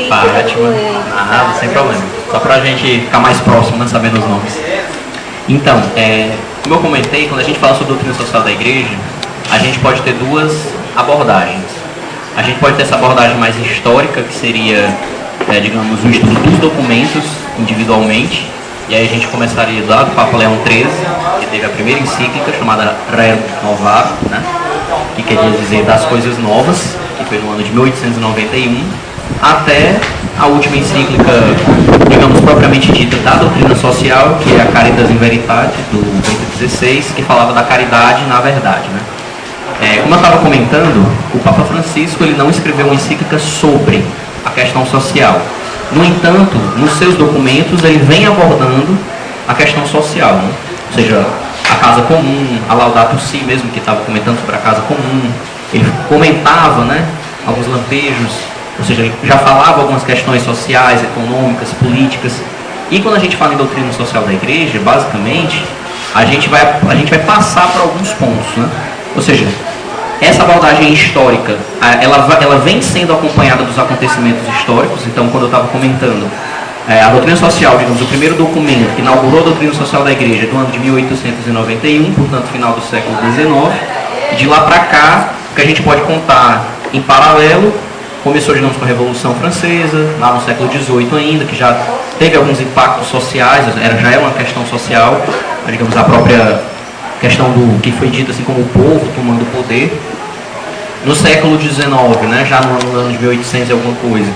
Fátima. Nada, sem problema. Só pra gente ficar mais próximo, né, sabendo os nomes. Então, como eu comentei, quando a gente fala sobre a doutrina social da igreja, a gente pode ter duas abordagens. A gente pode ter essa abordagem mais histórica, que seria, digamos, o estudo dos documentos individualmente. E aí a gente começaria lá do Papa Leão XIII, que teve a primeira encíclica chamada Rerum Novarum, né, que quer dizer das coisas novas, que foi no ano de 1891, até a última encíclica, digamos, propriamente dita, da doutrina social, que é a Caritas in Veritate, do Bento XVI, que falava da caridade na verdade, né. Como eu estava comentando, o Papa Francisco ele não escreveu uma encíclica sobre a questão social. No entanto, nos seus documentos ele vem abordando a questão social, né? Ou seja, a casa comum, a Laudato Si mesmo, que estava comentando sobre a casa comum, ele comentava, né, alguns lampejos, ou seja, ele já falava algumas questões sociais, econômicas, políticas. E quando a gente fala em doutrina social da igreja, basicamente, a gente vai passar por alguns pontos, né? Ou seja, essa abordagem histórica, ela vem sendo acompanhada dos acontecimentos históricos. Então, quando eu estava comentando, a doutrina social, digamos, o primeiro documento que inaugurou a doutrina social da igreja do ano de 1891, portanto, final do século XIX. De lá para cá, o que a gente pode contar em paralelo, começou, digamos, com a Revolução Francesa, lá no século XVIII ainda, que já teve alguns impactos sociais, já era uma questão social, digamos, a própria questão do que foi dito assim como o povo tomando o poder. No século XIX, né, já no ano de 1800 e alguma coisa,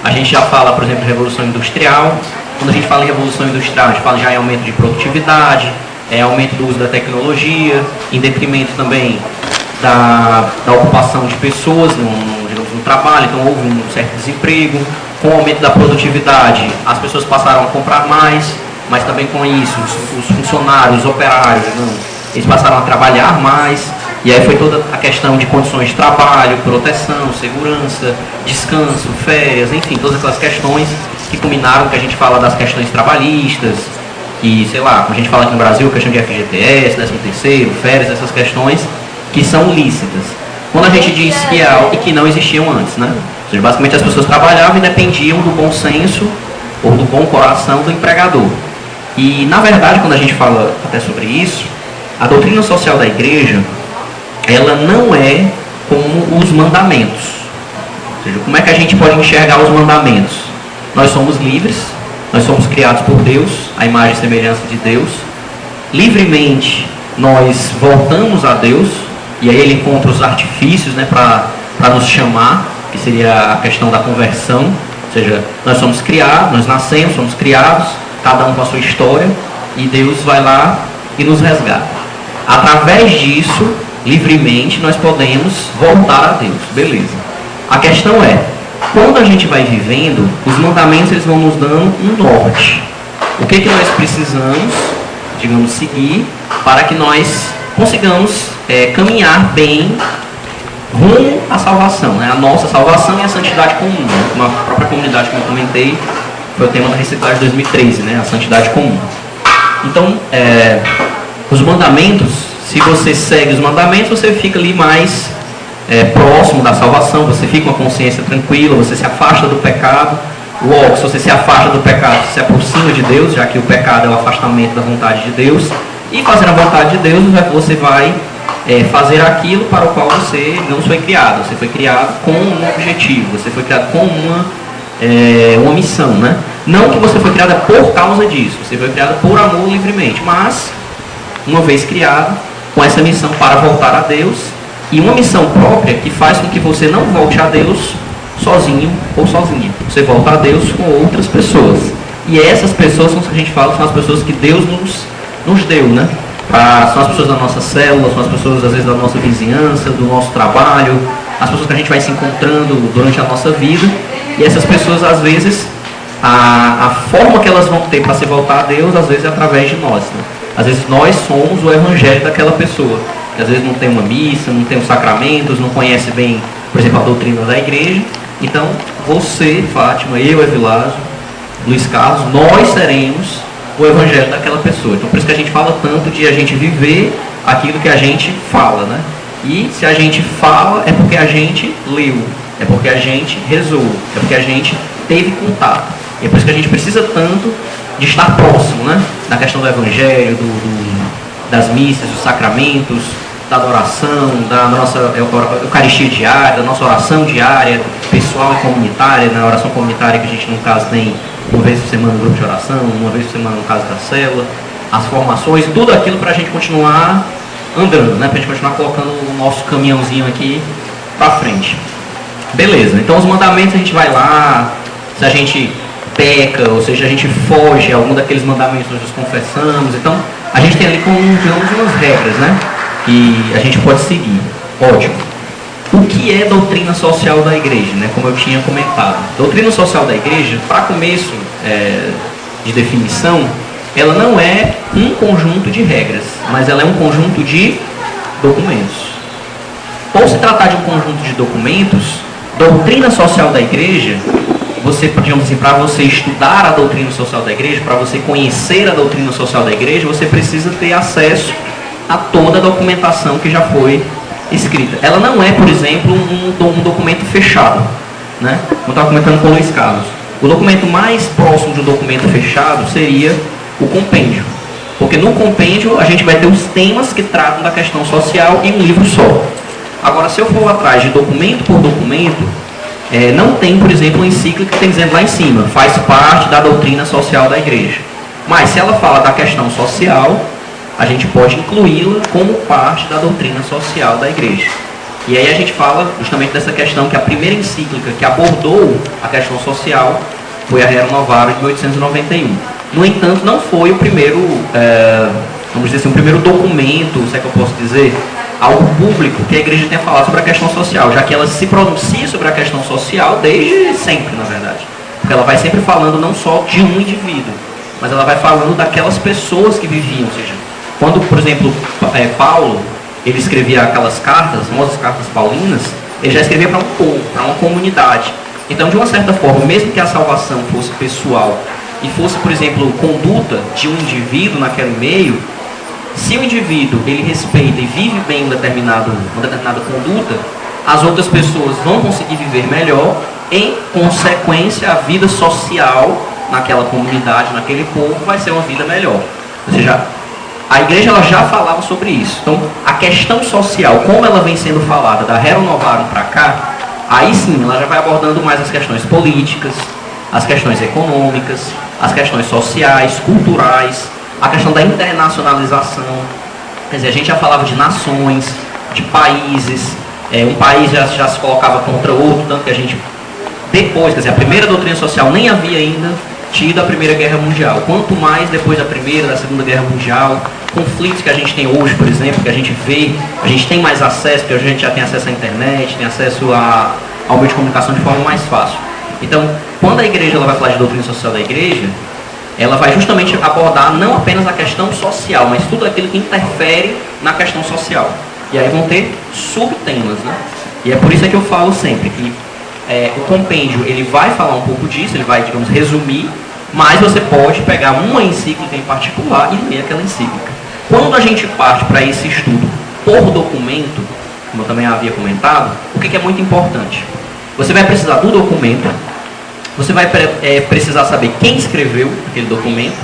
a gente já fala, por exemplo, de Revolução Industrial. Quando a gente fala em Revolução Industrial, a gente fala já em aumento de produtividade, aumento do uso da tecnologia, em detrimento também da ocupação de pessoas no trabalho. Então houve um certo desemprego. Com o aumento da produtividade, as pessoas passaram a comprar mais, mas também com isso, os funcionários, os operários, eles passaram a trabalhar mais, e aí foi toda a questão de condições de trabalho, proteção, segurança, descanso, férias, enfim, todas aquelas questões que culminaram, que a gente fala das questões trabalhistas, e sei lá, como a gente fala aqui no Brasil, questão de FGTS, 13º, férias, essas questões que são lícitas. Quando a gente diz que é algo que não existiam antes, né? Ou seja, basicamente as pessoas trabalhavam e dependiam do bom senso ou do bom coração do empregador. E, na verdade, quando a gente fala até sobre isso, a doutrina social da igreja, ela não é como os mandamentos. Ou seja, como é que a gente pode enxergar os mandamentos? Nós somos livres, nós somos criados por Deus, a imagem e semelhança de Deus. Livremente, nós voltamos a Deus, e aí ele encontra os artifícios, né, para nos chamar, que seria a questão da conversão. Ou seja, nós somos criados, nós nascemos, somos criados, cada um com a sua história, e Deus vai lá e nos resgata. Através disso, livremente, nós podemos voltar a Deus. Beleza. A questão é, quando a gente vai vivendo, os mandamentos eles vão nos dando um norte. O que nós precisamos, digamos, seguir para que nós consigamos caminhar bem rumo à salvação, né? A nossa salvação e a santidade comum, né? Como a própria comunidade que eu comentei, foi o tema da reciclagem de 2013, né? A santidade comum. Então, os mandamentos, se você segue os mandamentos, você fica ali mais próximo da salvação, você fica com a consciência tranquila, você se afasta do pecado. Logo, se você se afasta do pecado, você se aproxima de Deus, já que o pecado é o afastamento da vontade de Deus. E fazendo a vontade de Deus, você vai fazer aquilo para o qual você não foi criado. Você foi criado com um objetivo, você foi criado com uma missão, né? Não que você foi criado por causa disso, você foi criado por amor livremente, mas uma vez criado, com essa missão para voltar a Deus, e uma missão própria que faz com que você não volte a Deus sozinho ou sozinha. Você volta a Deus com outras pessoas. E essas pessoas são as que a gente fala, são as pessoas que Deus nos deu, né? São as pessoas da nossa célula, são as pessoas às vezes da nossa vizinhança, do nosso trabalho, as pessoas que a gente vai se encontrando durante a nossa vida. E essas pessoas, às vezes, a forma que elas vão ter para se voltar a Deus, às vezes é através de nós, né? Às vezes nós somos o evangelho daquela pessoa, que às vezes não tem uma missa, não tem os sacramentos, não conhece bem, por exemplo, a doutrina da igreja. Então, você, Fátima, eu, Evilásio, Luiz Carlos, nós seremos o evangelho daquela pessoa. Então, por isso que a gente fala tanto de a gente viver aquilo que a gente fala, né? E se a gente fala, é porque a gente leu, é porque a gente rezou, é porque a gente teve contato. E é por isso que a gente precisa tanto de estar próximo, né? Da questão do evangelho, das missas, dos sacramentos, da adoração, da nossa Eucaristia diária, da nossa oração diária, pessoal e comunitária, na oração comunitária que a gente, no caso, tem uma vez por semana no grupo de oração, uma vez por semana no caso da célula, as formações, tudo aquilo para a gente continuar andando, né? Para a gente continuar colocando o nosso caminhãozinho aqui para frente. Beleza, então os mandamentos a gente vai lá, se a gente peca, ou seja, a gente foge a algum daqueles mandamentos nós nos confessamos, então a gente tem ali como, digamos, umas regras, né? Que a gente pode seguir. Ótimo. O que é doutrina social da igreja, né? Como eu tinha comentado. Doutrina social da igreja, para começo de definição, ela não é um conjunto de regras, mas ela é um conjunto de documentos. Por se tratar de um conjunto de documentos, doutrina social da igreja, você, digamos assim, para você estudar a doutrina social da igreja, para você conhecer a doutrina social da igreja, você precisa ter acesso a toda a documentação que já foi escrita. Ela não é, por exemplo, um documento fechado, né? Como eu estava comentando com o Luiz Carlos. O documento mais próximo de um documento fechado seria o compêndio. Porque no compêndio a gente vai ter os temas que tratam da questão social em um livro só. Agora, se eu for atrás de documento por documento, não tem, por exemplo, uma encíclica que tem dizendo lá em cima, faz parte da doutrina social da igreja. Mas se ela fala da questão social, a gente pode incluí-la como parte da doutrina social da igreja. E aí a gente fala justamente dessa questão que a primeira encíclica que abordou a questão social foi a Rerum Novarum de 1891. No entanto, não foi o primeiro, vamos dizer assim, o primeiro documento, se é que eu posso dizer, algo público que a igreja tenha falado sobre a questão social, já que ela se pronuncia sobre a questão social desde sempre, na verdade. Porque ela vai sempre falando não só de um indivíduo, mas ela vai falando daquelas pessoas que viviam, ou seja, quando, por exemplo, Paulo, ele escrevia aquelas cartas, as famosas cartas paulinas, ele já escrevia para um povo, para uma comunidade. Então, de uma certa forma, mesmo que a salvação fosse pessoal e fosse, por exemplo, conduta de um indivíduo naquele meio, se o indivíduo ele respeita e vive bem uma determinada conduta, as outras pessoas vão conseguir viver melhor, em consequência, a vida social naquela comunidade, naquele povo, vai ser uma vida melhor. Ou seja, a igreja ela já falava sobre isso. Então, a questão social, como ela vem sendo falada da Rerum Novarum para cá, aí sim, ela já vai abordando mais as questões políticas, as questões econômicas, as questões sociais, culturais, a questão da internacionalização. Quer dizer, a gente já falava de nações, de países, um país já se colocava contra outro, tanto que a gente, depois, quer dizer, a primeira doutrina social nem havia ainda tido a Primeira Guerra Mundial. Quanto mais depois da Primeira, da Segunda Guerra Mundial, conflitos que a gente tem hoje, por exemplo, que a gente vê, a gente tem mais acesso, porque hoje a gente já tem acesso à internet, tem acesso ao meio de comunicação de forma mais fácil. Então, quando a igreja ela vai falar de doutrina social da igreja, ela vai justamente abordar não apenas a questão social, mas tudo aquilo que interfere na questão social. E aí vão ter subtemas, né? E é por isso que eu falo sempre que o compêndio ele vai falar um pouco disso, ele vai, digamos, resumir, mas você pode pegar uma encíclica em particular e ler aquela encíclica. Quando a gente parte para esse estudo por documento, como eu também havia comentado, o que é muito importante? Você vai precisar do documento, você vai precisar saber quem escreveu aquele documento,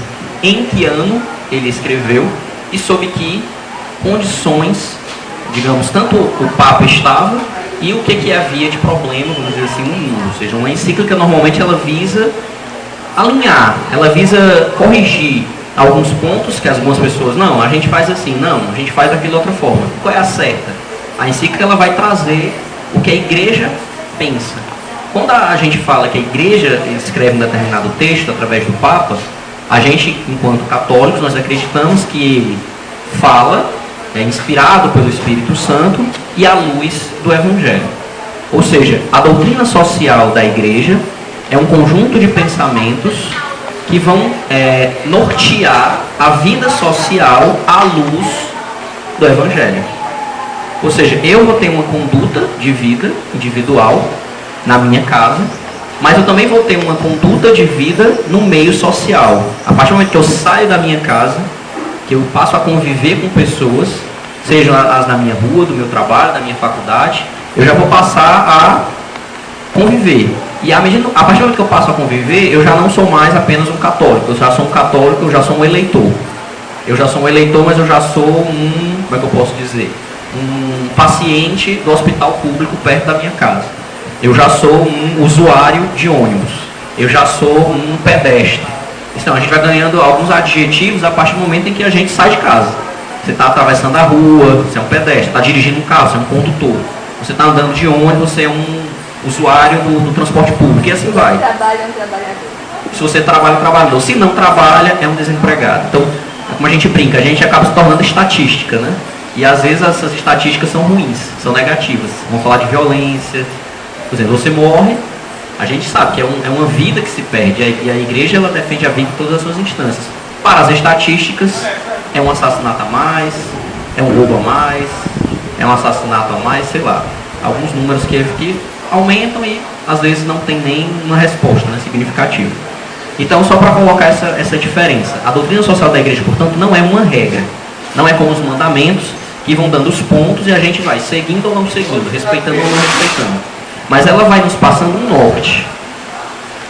em que ano ele escreveu e sob que condições, digamos, tanto o Papa estava e o que havia de problema, vamos dizer assim, no mundo. Ou seja, uma encíclica normalmente ela visa alinhar, ela visa corrigir alguns pontos que algumas pessoas, não, a gente faz assim, não, a gente faz daquela outra forma. Qual é a certa? A encíclica ela vai trazer o que a igreja pensa. Quando a gente fala que a igreja escreve um determinado texto através do Papa, a gente, enquanto católicos, nós acreditamos que ele fala, é inspirado pelo Espírito Santo e à luz do Evangelho. Ou seja, a doutrina social da igreja é um conjunto de pensamentos que vão nortear a vida social à luz do Evangelho. Ou seja, eu vou ter uma conduta de vida individual na minha casa, mas eu também vou ter uma conduta de vida no meio social. A partir do momento que eu saio da minha casa, que eu passo a conviver com pessoas, sejam as da minha rua, do meu trabalho, da minha faculdade, eu já vou passar a conviver. E a partir do momento que eu passo a conviver, eu já não sou mais apenas um católico. Eu já sou um católico, eu já sou um eleitor. Eu já sou um eleitor, mas eu já sou como é que eu posso dizer? Um paciente do hospital público perto da minha casa. Eu já sou um usuário de ônibus. Eu já sou um pedestre. Então, a gente vai ganhando alguns adjetivos a partir do momento em que a gente sai de casa. Você está atravessando a rua, você é um pedestre. Está dirigindo um carro, você é um condutor. Você está andando de ônibus, você é um usuário do transporte público. E assim vai. Trabalha é um trabalhador. Se você trabalha, é um trabalhador. Se não trabalha, é um desempregado. Então, como a gente brinca, a gente acaba se tornando estatística, né? E às vezes essas estatísticas são ruins, são negativas. Vamos falar de violência. Por exemplo, você morre, a gente sabe que é uma vida que se perde. E a igreja, ela defende a vida em todas as suas instâncias. Para as estatísticas, é um assassinato a mais, é um roubo a mais, é um assassinato a mais, sei lá. Alguns números que aumentam e às vezes não tem nem uma resposta, né, significativa. Então, só para colocar essa diferença, a doutrina social da igreja, portanto, não é uma regra. Não é como os mandamentos, que vão dando os pontos e a gente vai seguindo ou não seguindo, respeitando ou não respeitando. Mas ela vai nos passando um norte.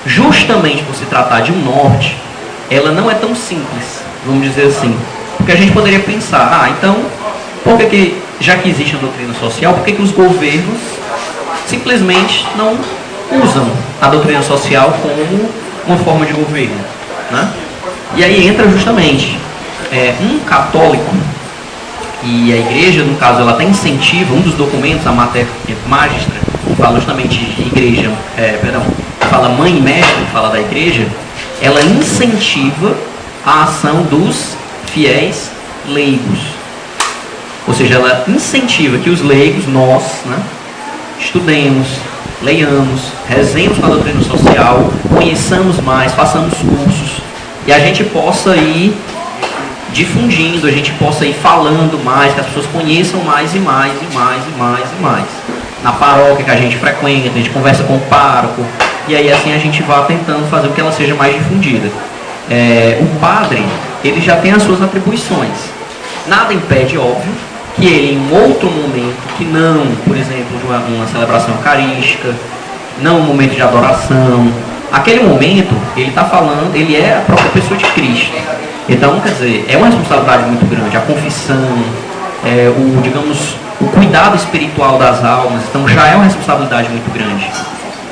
Justamente por se tratar de um norte, ela não é tão simples, vamos dizer assim. Porque a gente poderia pensar, então, por que já que existe a doutrina social, por que os governos simplesmente não usam a doutrina social como uma forma de governo, né? E aí entra justamente um católico, e a igreja, no caso, ela até incentiva, um dos documentos, a Mater Magistra, que fala justamente de igreja, fala mãe e mestre, que fala da igreja, ela incentiva a ação dos fiéis leigos. Ou seja, ela incentiva que os leigos, nós, né, estudemos, leiamos, rezemos com a doutrina social, conheçamos mais, façamos cursos, e a gente possa ir difundindo, a gente possa ir falando mais, que as pessoas conheçam mais e mais e mais e mais e mais. Na paróquia que a gente frequenta, a gente conversa com o pároco, e aí assim a gente vai tentando fazer com que ela seja mais difundida. O padre, ele já tem as suas atribuições. Nada impede, óbvio, que ele, em um outro momento, que não, por exemplo, de uma celebração eucarística, não um momento de adoração, aquele momento, ele está falando, ele é a própria pessoa de Cristo. Então, quer dizer, é uma responsabilidade muito grande. A confissão, o cuidado espiritual das almas, então já é uma responsabilidade muito grande.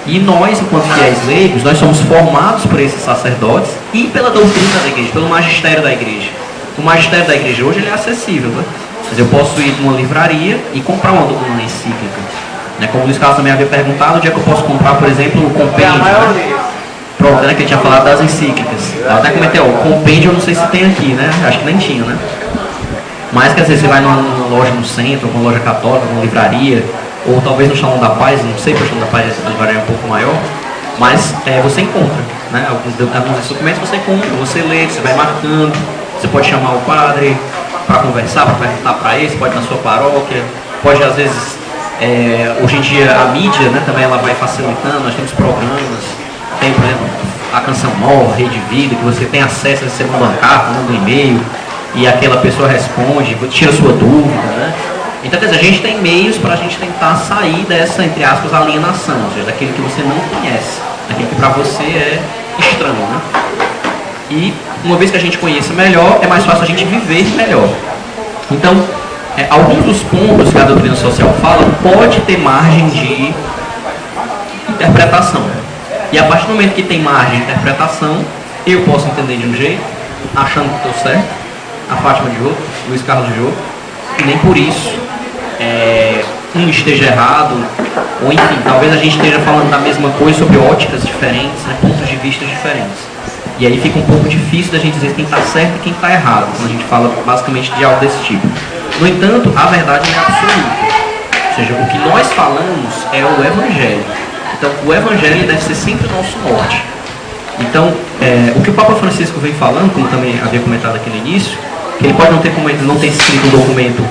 E nós, enquanto fiéis leigos, nós somos formados por esses sacerdotes e pela doutrina da igreja, pelo magistério da igreja. O magistério da igreja hoje ele é acessível, né? Mas eu posso ir numa livraria e comprar uma encíclica. Como o Luiz Carlos também havia perguntado, onde é que eu posso comprar, por exemplo, o compêndio, né? Pronto, né, que ele tinha falado das encíclicas. Eu até comentei, o compêndio eu não sei se tem aqui, né? Acho que nem tinha, né? Mas, quer dizer, você vai numa loja no centro, uma loja católica, numa livraria, ou talvez no Salão da Paz, não sei, porque o Salão da Paz essa livraria é um pouco maior, mas você encontra, né? Alguns documentos você compra, você lê, você vai marcando, você pode chamar o padre para conversar, para perguntar para ele, você pode ir na sua paróquia, pode às vezes, hoje em dia a mídia, né, também ela vai facilitando, nós temos programas, tem, por exemplo, a Canção Nova, Rede Vida, que você tem acesso, você manda uma carta, manda um e-mail, e aquela pessoa responde, tira sua dúvida, né? Então, quer dizer, a gente tem meios para a gente tentar sair dessa, entre aspas, alienação, ou seja, daquilo que você não conhece, daquilo que para você é estranho, né? E, uma vez que a gente conheça melhor, é mais fácil a gente viver melhor. Então, alguns dos pontos que a doutrina social fala pode ter margem de interpretação. E a partir do momento que tem margem de interpretação, eu posso entender de um jeito, achando que estou certo, a Fátima de outro, Luiz Carlos de outro, e nem por isso um esteja errado, ou enfim, talvez a gente esteja falando da mesma coisa sobre óticas diferentes, né, pontos de vista diferentes. E aí fica um pouco difícil da gente dizer quem está certo e quem está errado, quando a gente fala basicamente de algo desse tipo. No entanto, a verdade é absoluta. Ou seja, o que nós falamos é o Evangelho. Então, o Evangelho deve ser sempre o nosso norte. Então, o que o Papa Francisco vem falando, como também havia comentado aqui no início, que ele pode não ter escrito um documento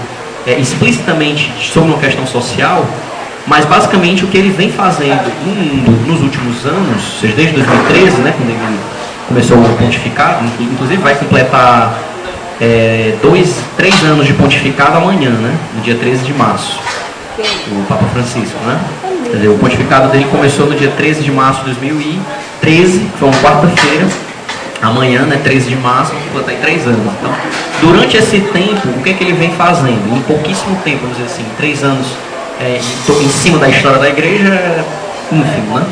explicitamente sobre uma questão social, mas basicamente o que ele vem fazendo no mundo nos últimos anos, ou seja, desde 2013, né, quando ele começou o pontificado, inclusive vai completar 3 anos de pontificado amanhã, né, no dia 13 de março, o Papa Francisco, né? Quer dizer, o pontificado dele começou no dia 13 de março de 2013, que foi uma quarta-feira. Amanhã, né, 13 de março, vai estar em 3 anos. Então, durante esse tempo, o que ele vem fazendo? Em pouquíssimo tempo, vamos dizer assim, 3 anos em cima da história da igreja, é ínfimo, né?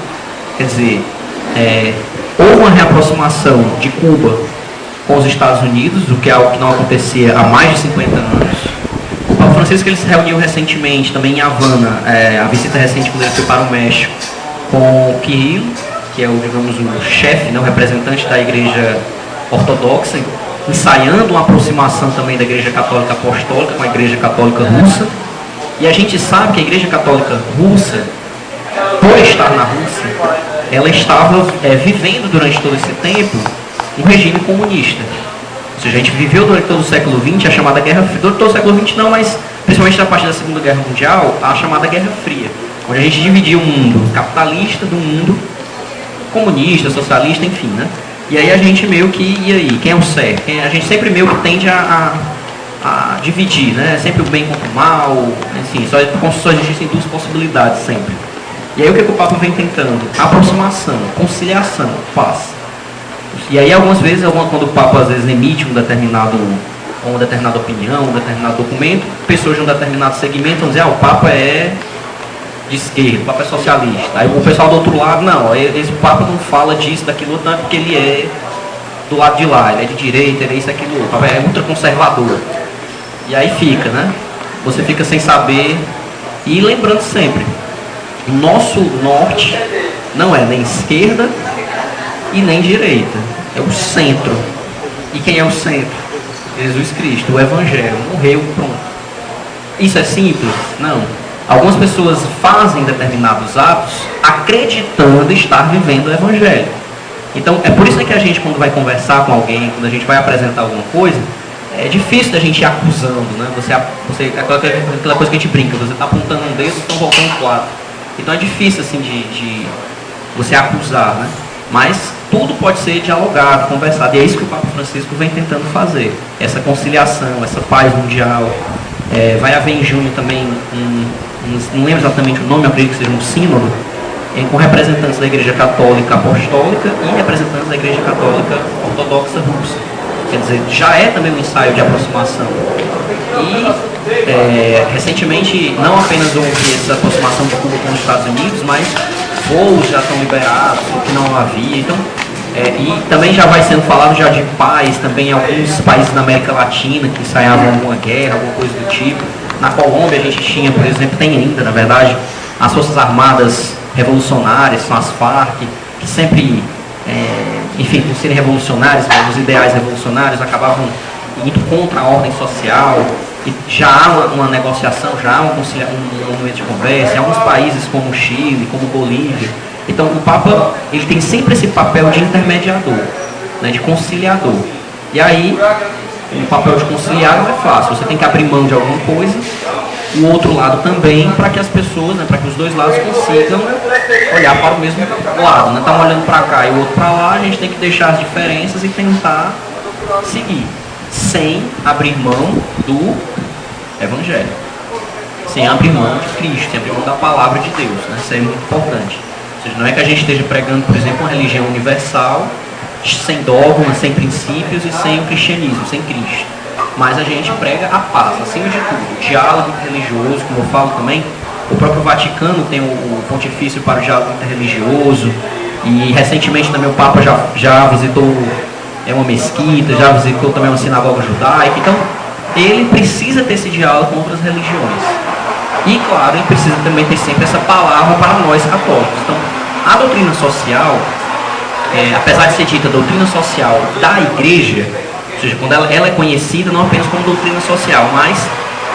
Quer dizer, houve uma reaproximação de Cuba com os Estados Unidos, o que é algo que não acontecia há mais de 50 anos. O Papa Francisco ele se reuniu recentemente, também em Havana, a visita recente quando ele foi para o México, com o Kirill, que é digamos, o chefe, né, o representante da igreja ortodoxa, ensaiando uma aproximação também da igreja católica apostólica com a igreja católica russa. E a gente sabe que a igreja católica russa, por estar na Rússia, ela estava vivendo durante todo esse tempo um regime comunista. Ou seja, a gente viveu durante todo o século XX a chamada Guerra Fria. Durante todo o século XX não, mas principalmente a partir da Segunda Guerra Mundial, a chamada Guerra Fria, onde a gente dividia o mundo capitalista do mundo comunista, socialista, enfim, né? E aí a gente meio que, e aí, quem é o certo? A gente sempre meio que tende a dividir, né? Sempre o bem contra o mal, enfim, só existem duas possibilidades sempre. E aí o que o Papa vem tentando? Aproximação, conciliação, paz. E aí algumas vezes, quando o Papa às vezes emite uma determinada opinião, um determinado documento, pessoas de um determinado segmento vão dizer, o Papa é de esquerda, o Papa é socialista. Aí o pessoal do outro lado, não, esse Papa não fala disso, daquilo, não é porque ele é do lado de lá, ele é de direita, ele é isso, aquilo, o Papa é ultraconservador. E aí fica, né? Você fica sem saber. E lembrando sempre, o nosso norte não é nem esquerda e nem direita, é o centro. E quem é o centro? Jesus Cristo, o Evangelho, morreu, pronto. Isso é simples? Não. Algumas pessoas fazem determinados atos acreditando estar vivendo o Evangelho. Então, é por isso que a gente, quando vai conversar com alguém, quando a gente vai apresentar alguma coisa, é difícil da gente ir acusando, né? Aquela coisa que a gente brinca, você está apontando um dedo e estão voltando 4. Então é difícil, assim, de você acusar, né? Mas tudo pode ser dialogado, conversado. E é isso que o Papa Francisco vem tentando fazer. Essa conciliação, essa paz mundial. Vai haver em junho também não lembro exatamente o nome, eu acredito que seja um sínodo, com representantes da Igreja Católica Apostólica e representantes da Igreja Católica Ortodoxa Russa. Quer dizer, já é também um ensaio de aproximação. E recentemente, não apenas houve essa aproximação de Cuba com os Estados Unidos, mas voos já estão liberados, o que não havia. Então, e também já vai sendo falado já de paz, também em alguns países da América Latina que ensaiavam alguma guerra, alguma coisa do tipo. Na Colômbia a gente tinha, por exemplo, tem ainda, na verdade, as Forças Armadas Revolucionárias, são as FARC, que sempre, enfim, por serem revolucionários, os ideais revolucionários acabavam indo contra a ordem social, e já há uma negociação, já há um momento de conversa, em alguns países como o Chile, como Bolívia. Então o Papa, ele tem sempre esse papel de intermediador, né, de conciliador. E aí, o papel de conciliar não é fácil, você tem que abrir mão de alguma coisa, o outro lado também, para que as pessoas, né, para que os dois lados consigam olhar para o mesmo lado. Né? Tá um olhando para cá e o outro para lá, a gente tem que deixar as diferenças e tentar seguir, sem abrir mão do Evangelho, sem abrir mão de Cristo, sem abrir mão da palavra de Deus. Né? Isso é muito importante. Ou seja, não é que a gente esteja pregando, por exemplo, uma religião universal, sem dogmas, sem princípios e sem o cristianismo, sem Cristo. Mas a gente prega a paz, acima de tudo, o diálogo religioso, como eu falo também. O próprio Vaticano tem o Pontifício para o Diálogo Interreligioso, e recentemente também o Papa já visitou uma mesquita, já visitou também uma sinagoga judaica. Então, ele precisa ter esse diálogo com outras religiões. E, claro, ele precisa também ter sempre essa palavra para nós católicos. Então, a doutrina social, apesar de ser dita doutrina social da igreja, ou seja, quando ela é conhecida não apenas como doutrina social, mas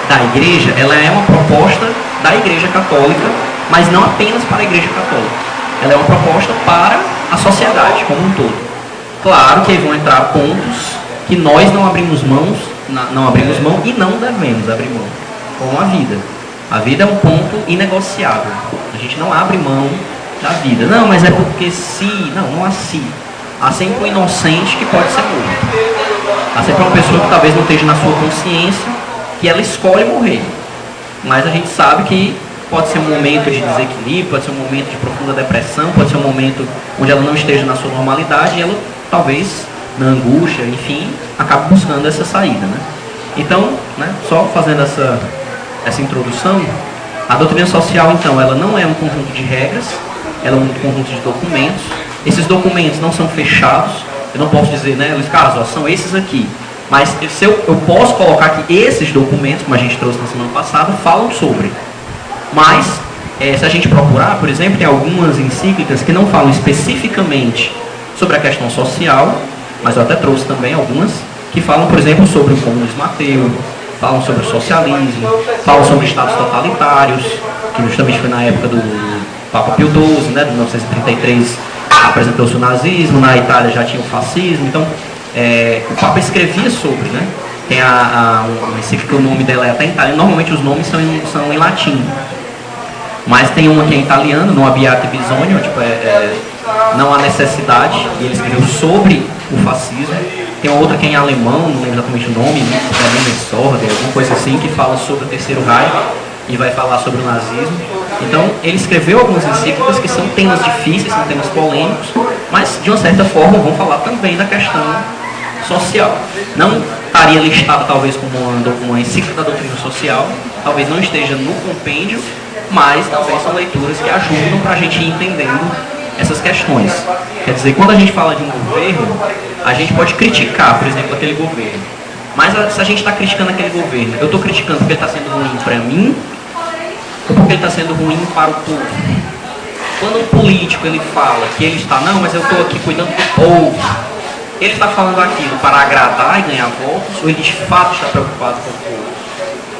da igreja, ela é uma proposta da igreja católica, mas não apenas para a igreja católica. Ela é uma proposta para a sociedade como um todo. Claro que aí vão entrar pontos que nós não abrimos mão e não devemos abrir mão, como a vida. A vida é um ponto inegociável. A gente não abre mão da vida. Não, mas é porque se... Não há se. Há sempre um inocente que pode ser morto. Há sempre uma pessoa que talvez não esteja na sua consciência, que ela escolhe morrer. Mas a gente sabe que pode ser um momento de desequilíbrio, pode ser um momento de profunda depressão, pode ser um momento onde ela não esteja na sua normalidade e ela talvez, na angústia, enfim, acabe buscando essa saída, né? Então, né, só fazendo essa introdução, a doutrina social, então, ela não é um conjunto de regras, ela é um conjunto de documentos. Esses documentos não são fechados, eu não posso dizer, né, Luiz Carlos, ó, são esses aqui. Mas se eu posso colocar que esses documentos, como a gente trouxe na semana passada, falam sobre. Mas, se a gente procurar, por exemplo, tem algumas encíclicas que não falam especificamente sobre a questão social, mas eu até trouxe também algumas, que falam, por exemplo, sobre o comunismo ateu, falam sobre o socialismo, falam sobre estados totalitários, que justamente foi na época do Papa Pio XII, né, de 1933, apresentou-se o nazismo, na Itália já tinha o fascismo, então o Papa escrevia sobre, né? Tem uma encíclica, o nome dela é até em italiano, normalmente os nomes são em latim, mas tem uma que é em italiano, no Abbiate Bisogno, tipo, não há necessidade, e ele escreveu sobre o fascismo. Tem uma outra que é em alemão, não lembro exatamente o nome, alguma coisa assim, que fala sobre o Terceiro Reich e vai falar sobre o nazismo. Então, ele escreveu algumas encíclicas que são temas difíceis, são temas polêmicos, mas, de uma certa forma, vão falar também da questão social. Não estaria listada, talvez, como uma encíclica da doutrina social, talvez não esteja no compêndio, mas também são leituras que ajudam para a gente ir entendendo essas questões. Quer dizer, quando a gente fala de um governo, a gente pode criticar, por exemplo, aquele governo. Mas se a gente está criticando aquele governo, eu estou criticando porque ele está sendo ruim para mim, ou porque ele está sendo ruim para o povo? Quando um político ele fala que ele está, não, mas eu estou aqui cuidando do povo, ele está falando aquilo para agradar e ganhar votos, ou ele de fato está preocupado com o povo?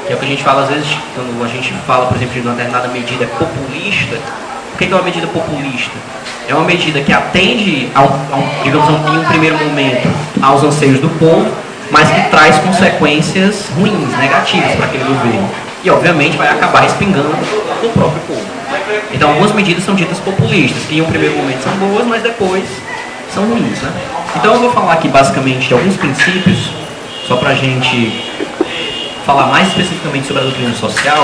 Que é o que a gente fala às vezes, quando a gente fala, por exemplo, de uma determinada medida populista. O que é uma medida populista? É uma medida que atende, digamos, em um primeiro momento, aos anseios do povo, mas que traz consequências ruins, negativas para aquele governo. E, obviamente, vai acabar respingando no próprio povo. Então, algumas medidas são ditas populistas, que em um primeiro momento são boas, mas depois são ruins, né? Então, eu vou falar aqui, basicamente, de alguns princípios, só para a gente falar mais especificamente sobre a doutrina social,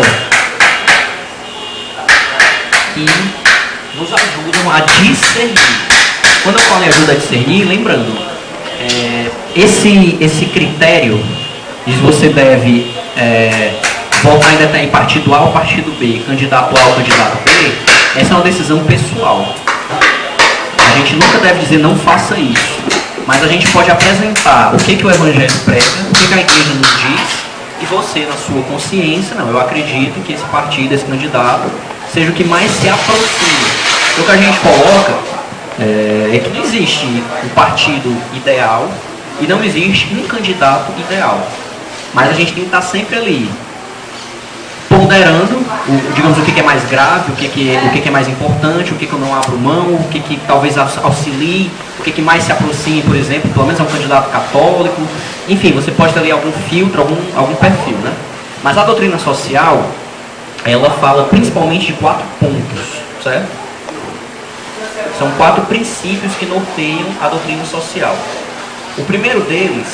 que nos ajudam a discernir. Quando eu falo em ajuda a discernir, lembrando, esse critério de você deve votar em partido A ou partido B, candidato A ou candidato B, essa é uma decisão pessoal. A gente nunca deve dizer não faça isso, mas a gente pode apresentar o que o Evangelho prega, o que a Igreja nos diz, e você, na sua consciência, não, eu acredito que esse partido, esse candidato, seja o que mais se aproxima. O que a gente coloca é que não existe um partido ideal e não existe um candidato ideal. Mas a gente tem que estar sempre ali, ponderando, digamos, o que é mais grave, o que é mais importante, o que eu não abro mão, o que talvez auxilie, o que mais se aproxime, por exemplo, pelo menos a um candidato católico. Enfim, você pode ter ali algum filtro, algum perfil, né? Mas a doutrina social, ela fala principalmente de 4 pontos, certo? São 4 princípios que norteiam a doutrina social. O primeiro deles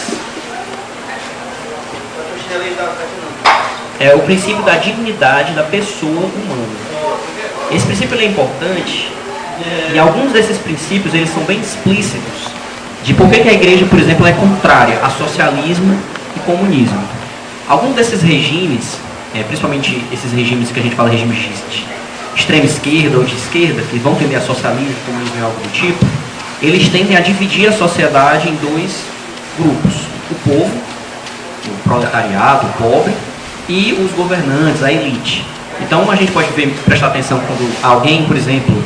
é o princípio da dignidade da pessoa humana. Esse princípio é importante e alguns desses princípios eles são bem explícitos de por que a igreja, por exemplo, é contrária a socialismo e comunismo. Alguns desses regimes, principalmente esses regimes que a gente fala regimes de extrema esquerda ou de esquerda, que vão tender a socialismo, comunismo e algo do tipo, eles tendem a dividir a sociedade em 2 grupos. O povo, o proletariado, o pobre, e os governantes, a elite. Então a gente pode prestar atenção quando alguém, por exemplo,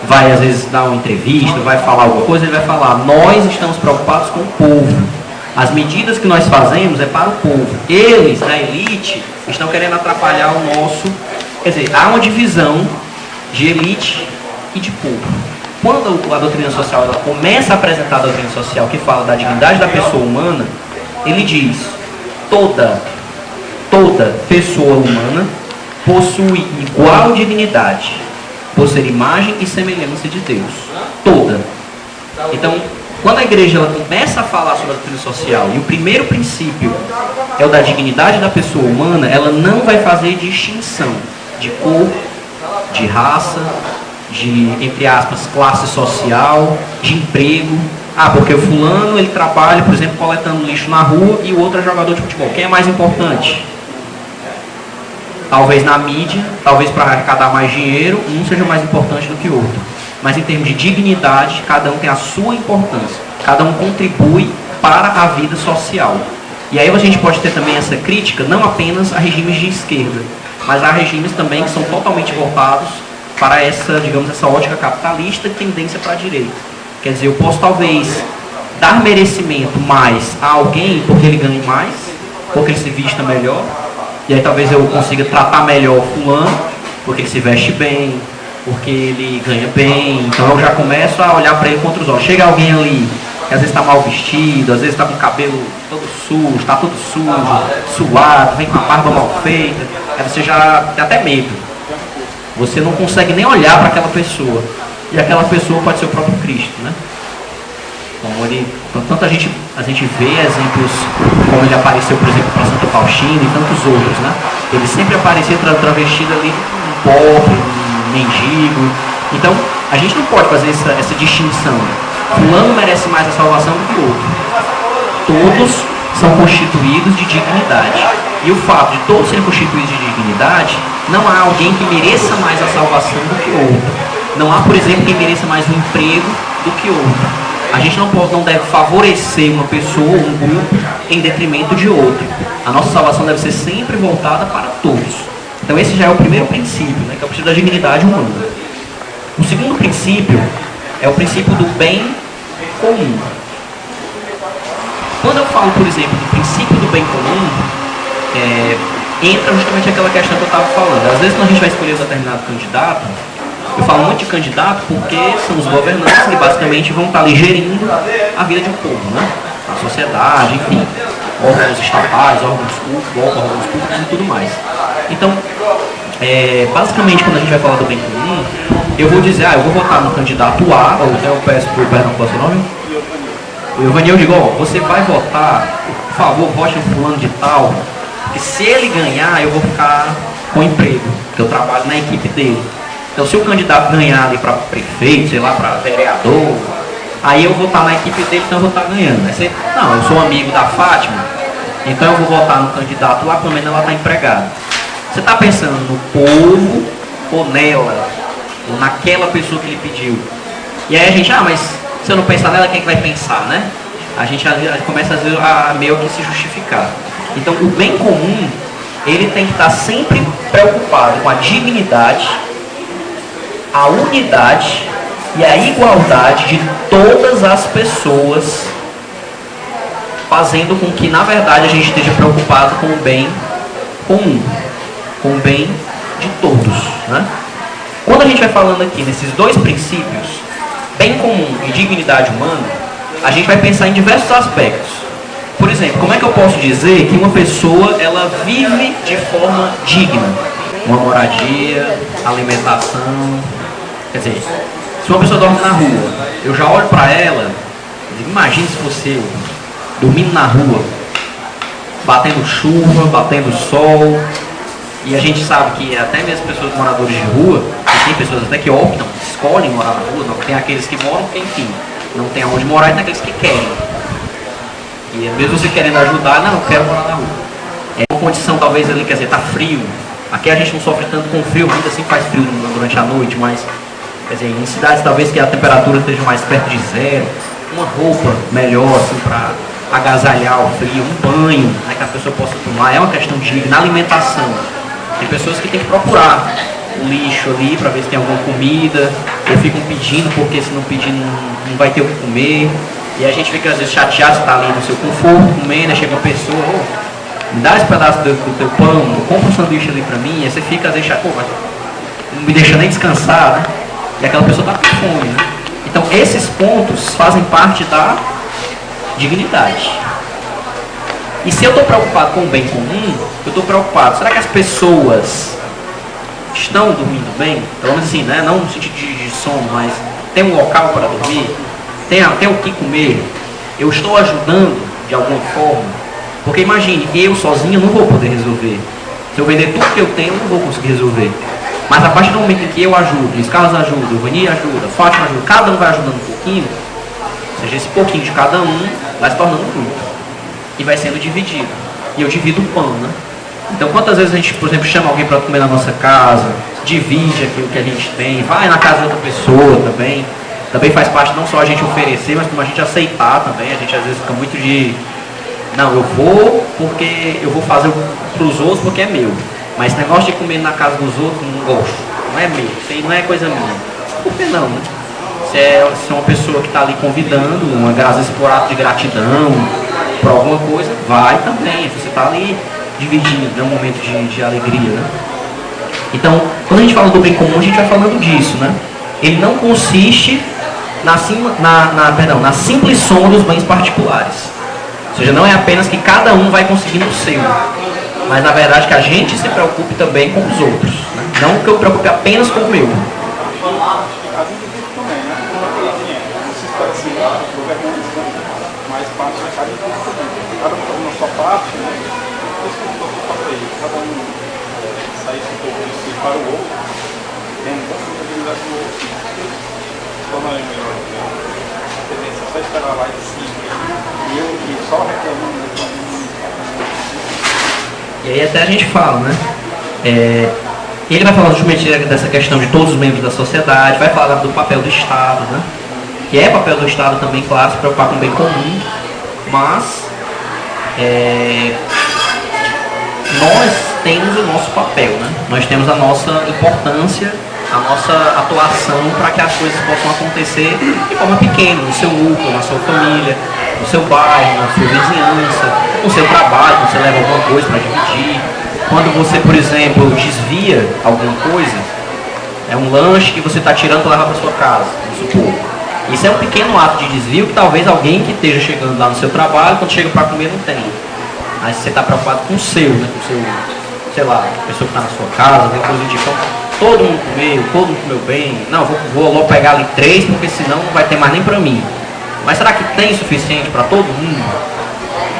vai às vezes dar uma entrevista, vai falar alguma coisa, ele vai falar, nós estamos preocupados com o povo. As medidas que nós fazemos é para o povo. Eles, da elite, estão querendo atrapalhar o nosso... Quer dizer, há uma divisão de elite e de povo. Quando a doutrina social ela começa a apresentar a doutrina social que fala da dignidade da pessoa humana, ele diz, toda pessoa humana possui igual dignidade, por ser imagem e semelhança de Deus. Toda. Então, quando a igreja ela começa a falar sobre a doutrina social, e o primeiro princípio é o da dignidade da pessoa humana, ela não vai fazer distinção de cor, de raça, de, entre aspas, classe social, de emprego. Ah, porque o fulano, ele trabalha, por exemplo, coletando lixo na rua e o outro é jogador de futebol. Quem é mais importante? Talvez na mídia, talvez para arrecadar mais dinheiro, um seja mais importante do que o outro. Mas em termos de dignidade, cada um tem a sua importância. Cada um contribui para a vida social. E aí a gente pode ter também essa crítica, não apenas a regimes de esquerda, mas a regimes também que são totalmente voltados para essa, digamos, essa ótica capitalista e tendência para a direita. Quer dizer, eu posso talvez dar merecimento mais a alguém porque ele ganhe mais, porque ele se vista melhor, e aí talvez eu consiga tratar melhor o fulano, porque ele se veste bem, porque ele ganha bem, então eu já começo a olhar para ele com outros olhos. Chega alguém ali, que às vezes está mal vestido, às vezes está com o cabelo todo sujo, está todo sujo, suado, vem com a barba mal feita, aí você já tem até medo. Você não consegue nem olhar para aquela pessoa. E aquela pessoa pode ser o próprio Cristo, né? Como ele, tanto a gente vê exemplos como ele apareceu, por exemplo, para Santo Faustino e tantos outros, né? Ele sempre aparecia travestido ali um pobre, um mendigo. Então, a gente não pode fazer essa distinção. Fulano merece mais a salvação do que o outro. Todos são constituídos de dignidade. E o fato de todos serem constituídos de dignidade, não há alguém que mereça mais a salvação do que o outro. Não há, por exemplo, quem mereça mais um emprego do que outro. A gente não deve favorecer uma pessoa, um grupo, em detrimento de outro. A nossa salvação deve ser sempre voltada para todos. Então esse já é o primeiro princípio, né, que é o princípio da dignidade humana. O segundo princípio é o princípio do bem comum. Quando eu falo, por exemplo, do princípio do bem comum, entra justamente aquela questão que eu estava falando. Às vezes quando a gente vai escolher um determinado candidato, eu falo muito de candidato porque são os governantes que basicamente vão estar ali gerindo a vida de um povo, né? A sociedade, enfim, órgãos estatais, órgãos públicos e tudo mais. Então, basicamente quando a gente vai falar do bem comum, eu vou dizer, eu vou votar no candidato A, ou até eu peço para o Pernambuco, qual é o seu nome? O Evaniel, eu digo, você vai votar, por favor, vote no fulano de tal, porque se ele ganhar, eu vou ficar com emprego, porque eu trabalho na equipe dele. Então, se o candidato ganhar ali para prefeito, sei lá, para vereador, aí eu vou estar na equipe dele, então eu vou estar ganhando. Aí você, não, eu sou amigo da Fátima, então eu vou votar no candidato lá, pelo menos ela está empregada. Você está pensando no povo ou nela, ou naquela pessoa que ele pediu? E aí a gente, mas se eu não pensar nela, quem é que vai pensar, né? A gente começa às vezes a meio que se justificar. Então, o bem comum, ele tem que estar sempre preocupado com a dignidade, a unidade e a igualdade de todas as pessoas, fazendo com que, na verdade, a gente esteja preocupado com o bem comum, com o bem de todos, né? Quando a gente vai falando aqui nesses dois princípios, bem comum e dignidade humana, a gente vai pensar em diversos aspectos. Por exemplo, como é que eu posso dizer que uma pessoa ela vive de forma digna? Uma moradia, alimentação. Quer dizer, se uma pessoa dorme na rua, eu já olho para ela, imagine se fosse eu, dormindo na rua, batendo chuva, batendo sol, e a gente sabe que até mesmo pessoas moradores de rua, e tem pessoas até que optam, escolhem morar na rua, não tem aqueles que moram, porque enfim, não tem aonde morar, e tem aqueles que querem. E mesmo você querendo ajudar, não, eu quero morar na rua. É uma condição talvez ali, quer dizer, tá frio. Aqui a gente não sofre tanto com frio, ainda assim faz frio durante a noite, mas quer dizer, em cidades talvez que a temperatura esteja mais perto de zero, uma roupa melhor assim para agasalhar o frio, um banho, né, que a pessoa possa tomar, é uma questão digna. Na alimentação, tem pessoas que têm que procurar o lixo ali para ver se tem alguma comida, ou ficam pedindo, porque se não pedir não vai ter o que comer. E a gente fica às vezes chateado, você está ali no seu conforto, comendo, aí chega uma pessoa, me dá esse pedaço do teu pão, compra um sanduíche ali para mim, aí você fica às vezes chateado, mas não me deixa nem descansar, né? E aquela pessoa está com fome, né? Então esses pontos fazem parte da dignidade. E se eu estou preocupado com o bem comum, eu estou preocupado, será que as pessoas estão dormindo bem? Pelo menos assim, né? Não no sentido de sono, mas tem um local para dormir? Tem o que comer? Eu estou ajudando de alguma forma? Porque imagine, eu sozinho não vou poder resolver. Se eu vender tudo que eu tenho, eu não vou conseguir resolver. Mas a partir do momento em que eu ajudo, Luiz Carlos ajuda, o Vani ajuda, o Fátima ajuda, cada um vai ajudando um pouquinho, ou seja, esse pouquinho de cada um vai se tornando muito. E vai sendo dividido. E eu divido o pão, né? Então quantas vezes a gente, por exemplo, chama alguém para comer na nossa casa, divide aquilo que a gente tem, vai na casa de outra pessoa também. Também faz parte não só a gente oferecer, mas como a gente aceitar também. A gente às vezes fica muito de, não, eu vou porque eu vou fazer para os outros porque é meu. Mas esse negócio de comer na casa dos outros, não gosto. Não é meu, isso aí não é coisa minha. Por que não, né? Se é uma pessoa que está ali convidando, às vezes por ato de gratidão, por alguma coisa, vai também. Você está ali dividindo, né, um momento de alegria, né? Então, quando a gente fala do bem comum, a gente vai falando disso, né? Ele não consiste na simples soma dos bens particulares. Ou seja, não é apenas que cada um vai conseguindo o seu, mas na verdade que a gente se preocupe também com os outros, né? Não que eu me preocupe apenas com o meu. Mais parte de cada indivíduo também. Cada um fazendo a sua parte, né? Isso que eu falei, cada um sair um pouco de si para o outro, tem uma responsabilidade do outro. Então não é melhor, né? A tendência é só esperar lá de cima e eu aqui só reclamando. E aí até a gente fala, né? Ele vai falar justamente dessa questão de todos os membros da sociedade, vai falar do papel do Estado, né? Que é papel do Estado também, claro, se preocupar com o bem comum, mas nós temos o nosso papel, né? Nós temos a nossa importância, a nossa atuação para que as coisas possam acontecer de forma pequena, no seu núcleo, na sua família, no seu bairro, na sua vizinhança, no seu trabalho, quando você leva alguma coisa para dividir. Quando você, por exemplo, desvia alguma coisa, é um lanche que você está tirando para levar para sua casa, vamos supor. Isso é um pequeno ato de desvio que talvez alguém que esteja chegando lá no seu trabalho, quando chega para comer, não tem. Mas você está preocupado com o seu, né? Com o seu, sei lá, a pessoa que está na sua casa, alguma coisa do tipo. Todo mundo comeu, todo mundo comeu bem. Não, vou logo pegar ali 3, porque senão não vai ter mais nem para mim. Mas será que tem suficiente para todo mundo?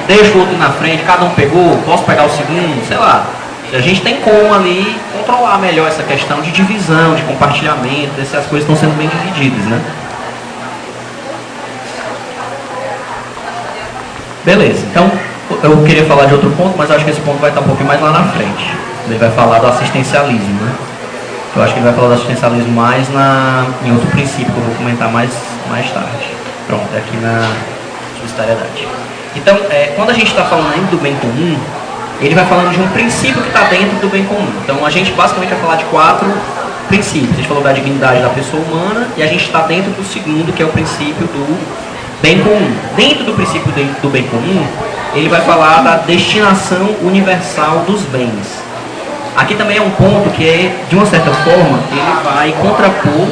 Deixa o outro na frente, cada um pegou, posso pegar o segundo, sei lá. A gente tem como ali controlar melhor essa questão de divisão, de compartilhamento, se as coisas estão sendo bem divididas, né? Beleza, então eu queria falar de outro ponto, mas acho que esse ponto vai estar um pouquinho mais lá na frente. Ele vai falar do assistencialismo, né? Eu acho que ele vai falar do assistencialismo mais em outro princípio, que eu vou comentar mais tarde. Pronto, aqui na subsidiariedade. Então, quando a gente está falando ainda do bem comum, ele vai falando de um princípio que está dentro do bem comum. Então, a gente basicamente vai falar de 4 princípios. A gente falou da dignidade da pessoa humana e a gente está dentro do segundo, que é o princípio do bem comum. Dentro do princípio do bem comum, ele vai falar da destinação universal dos bens. Aqui também é um ponto que, de uma certa forma, ele vai contrapor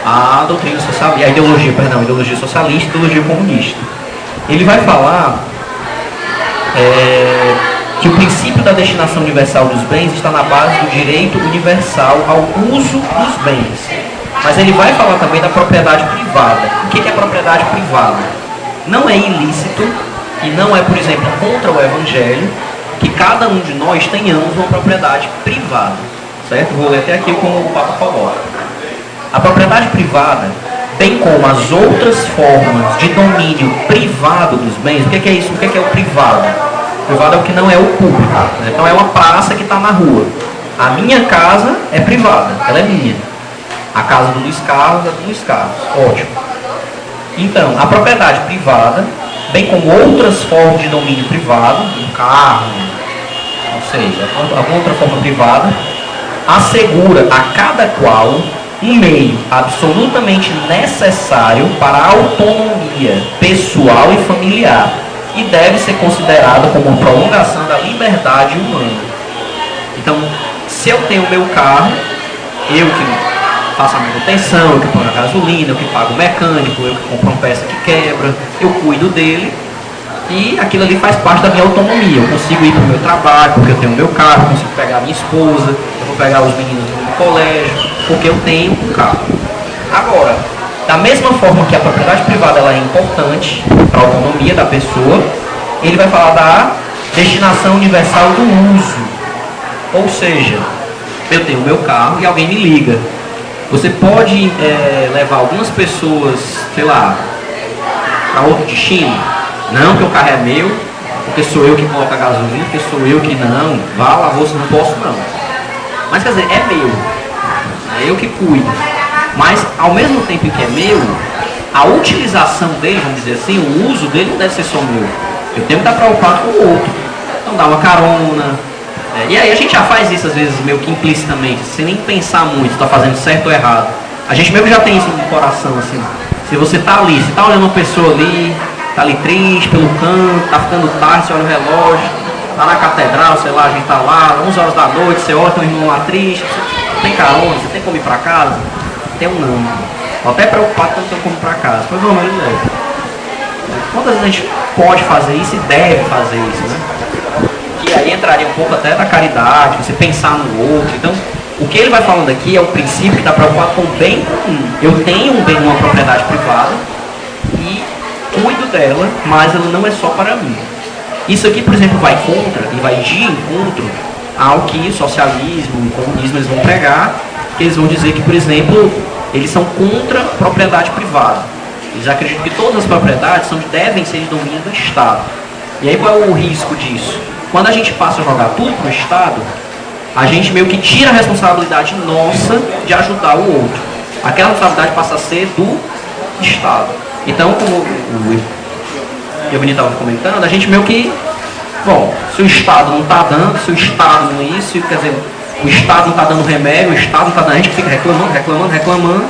a doutrina socialista, a ideologia socialista e a ideologia comunista. Ele vai falar que o princípio da destinação universal dos bens está na base do direito universal ao uso dos bens. Mas ele vai falar também da propriedade privada. O que é propriedade privada? Não é ilícito e não é, por exemplo, contra o Evangelho que cada um de nós tenhamos uma propriedade privada. Certo? Vou ler até aqui como o Papa coloca. A propriedade privada, bem como as outras formas de domínio privado dos bens, o que é isso? O que é o privado? O privado é o que não é o público. Então é uma praça que está na rua. A minha casa é privada, ela é minha. A casa do Luiz Carlos é do Luiz Carlos. Ótimo. Então, a propriedade privada, bem como outras formas de domínio privado, um carro, não sei, alguma outra forma privada, assegura a cada qual um meio absolutamente necessário para a autonomia pessoal e familiar e deve ser considerado como uma prolongação da liberdade humana. Então, se eu tenho o meu carro, eu que faço a manutenção, eu que ponho a gasolina, eu que pago o mecânico, eu que compro uma peça que quebra, eu cuido dele e aquilo ali faz parte da minha autonomia. Eu consigo ir para o meu trabalho porque eu tenho o meu carro, eu consigo pegar a minha esposa, eu vou pegar os meninos no colégio, porque eu tenho um carro. Agora, da mesma forma que a propriedade privada ela é importante para a autonomia da pessoa, ele vai falar da destinação universal do uso. Ou seja, Eu tenho o meu carro e alguém me liga. Você pode levar algumas pessoas, sei lá, para outro destino? Não, porque o carro é meu, porque sou eu que coloco a gasolina, porque sou eu que não, vá lá, você não posso não. Mas quer dizer, é meu, é eu que cuido. Mas ao mesmo tempo que é meu, a utilização dele, vamos dizer assim, o uso dele não deve ser só meu. Eu tenho que estar preocupado com o outro. Então dá uma carona. E aí a gente já faz isso às vezes meio que implicitamente, sem nem pensar muito, está fazendo certo ou errado. A gente mesmo já tem isso no coração, assim. Se você está ali, você está olhando uma pessoa ali, está ali triste pelo canto, está ficando tarde, você olha o relógio, está na catedral, sei lá, a gente está lá, 11 horas da noite, você olha, tem um irmão lá triste, você tem carona, você tem como ir para casa? Tem um não. Estou até preocupado que não tem como ir para casa. Pois vamos, ele leva. Quantas vezes a gente pode fazer isso e deve fazer isso, né? Que aí entraria um pouco até da caridade, você pensar no outro. Então, o que ele vai falando aqui é o princípio que está preocupado com o bem comum. Eu tenho um bem, uma propriedade privada e cuido dela, mas ela não é só para mim. Isso aqui, por exemplo, vai contra e vai de encontro ao que o socialismo, o comunismo eles vão pregar, que eles vão dizer que, por exemplo, eles são contra a propriedade privada. Eles acreditam que todas as propriedades devem ser de domínio do Estado. E aí qual é o risco disso? Quando a gente passa a jogar tudo para o Estado, a gente meio que tira a responsabilidade nossa de ajudar o outro. Aquela responsabilidade passa a ser do Estado. Então, como o Giovanni estava comentando, a gente meio que, bom, se o Estado não está dando, se o Estado não é isso, quer dizer, o Estado não está dando remédio, o Estado não está dando, a gente fica reclamando,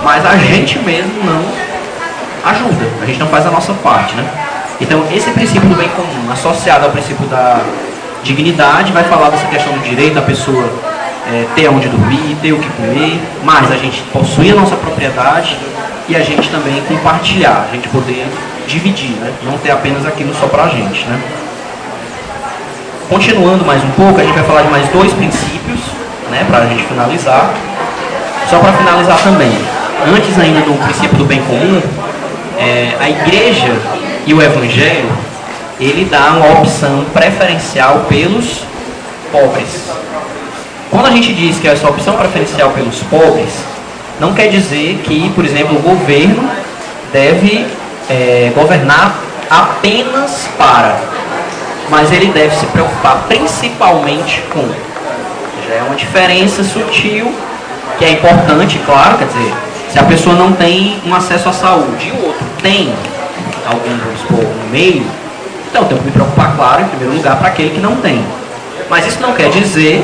mas a gente mesmo não ajuda, a gente não faz a nossa parte, né? Então, esse princípio do bem comum, associado ao princípio da dignidade, vai falar dessa questão do direito da pessoa ter onde dormir, ter o que comer, mas a gente possuir a nossa propriedade e a gente também compartilhar, a gente poder dividir, né? Não ter apenas aquilo só pra gente, né? Continuando mais um pouco, a gente vai falar de mais dois princípios, né, pra gente finalizar. Só para finalizar também, antes ainda do princípio do bem comum, a igreja e o evangelho, ele dá uma opção preferencial pelos pobres. Quando a gente diz que essa opção preferencial pelos pobres, não quer dizer que, por exemplo, o governo deve governar apenas para, mas ele deve se preocupar principalmente com. Já é uma diferença sutil, que é importante, claro, quer dizer, se a pessoa não tem um acesso à saúde e o outro tem algum, vamos supor, no meio, então eu tenho que me preocupar, claro, em primeiro lugar, para aquele que não tem. Mas isso não quer dizer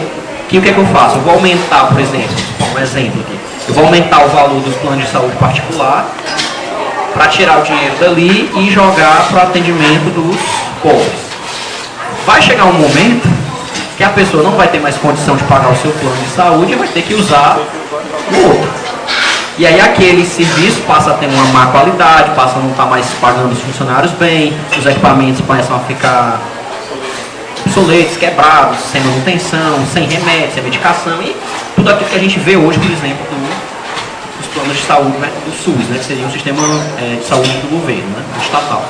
que o que é que eu faço? Eu vou aumentar, por exemplo, um exemplo aqui, eu vou aumentar o valor dos planos de saúde particular para tirar o dinheiro dali e jogar para o atendimento dos pobres. Vai chegar um momento que a pessoa não vai ter mais condição de pagar o seu plano de saúde e vai ter que usar o outro. E aí aquele serviço passa a ter uma má qualidade, passa a não estar mais pagando os funcionários bem, os equipamentos começam a ficar obsoletos, quebrados, sem manutenção, sem remédio, sem medicação e tudo aquilo que a gente vê hoje, por exemplo, dos planos de saúde, né, do SUS, né, que seria um sistema de saúde do governo, né, estatal.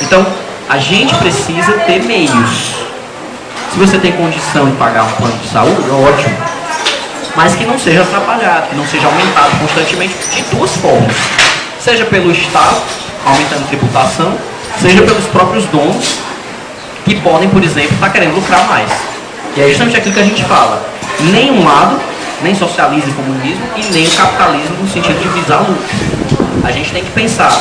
Então, a gente precisa ter meios. Se você tem condição de pagar um plano de saúde, ótimo. Mas que não seja atrapalhado, que não seja aumentado constantemente de duas formas. Seja pelo Estado, aumentando tributação, seja pelos próprios donos, que podem, por exemplo, estar querendo lucrar mais. E é justamente aquilo que a gente fala. Nem um lado, nem socialismo e comunismo, e nem o capitalismo no sentido de visar lucro. A gente tem que pensar.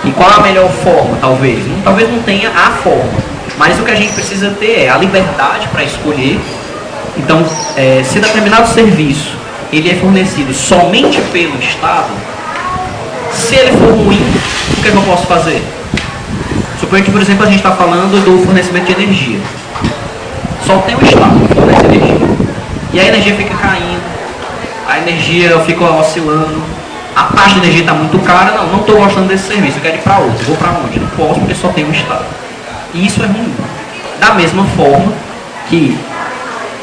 E qual é a melhor forma, talvez? Talvez não tenha a forma, mas o que a gente precisa ter é a liberdade para escolher. Então, se determinado serviço ele é fornecido somente pelo Estado, se ele for ruim, o que eu posso fazer? Suponha que, por exemplo, a gente está falando do fornecimento de energia. Só tem o Estado que fornece energia. E a energia fica caindo, a energia fica oscilando, a taxa de energia está muito cara, não estou gostando desse serviço, eu quero ir para outro, vou para onde? Não posso porque só tem o Estado. E isso é ruim. Da mesma forma que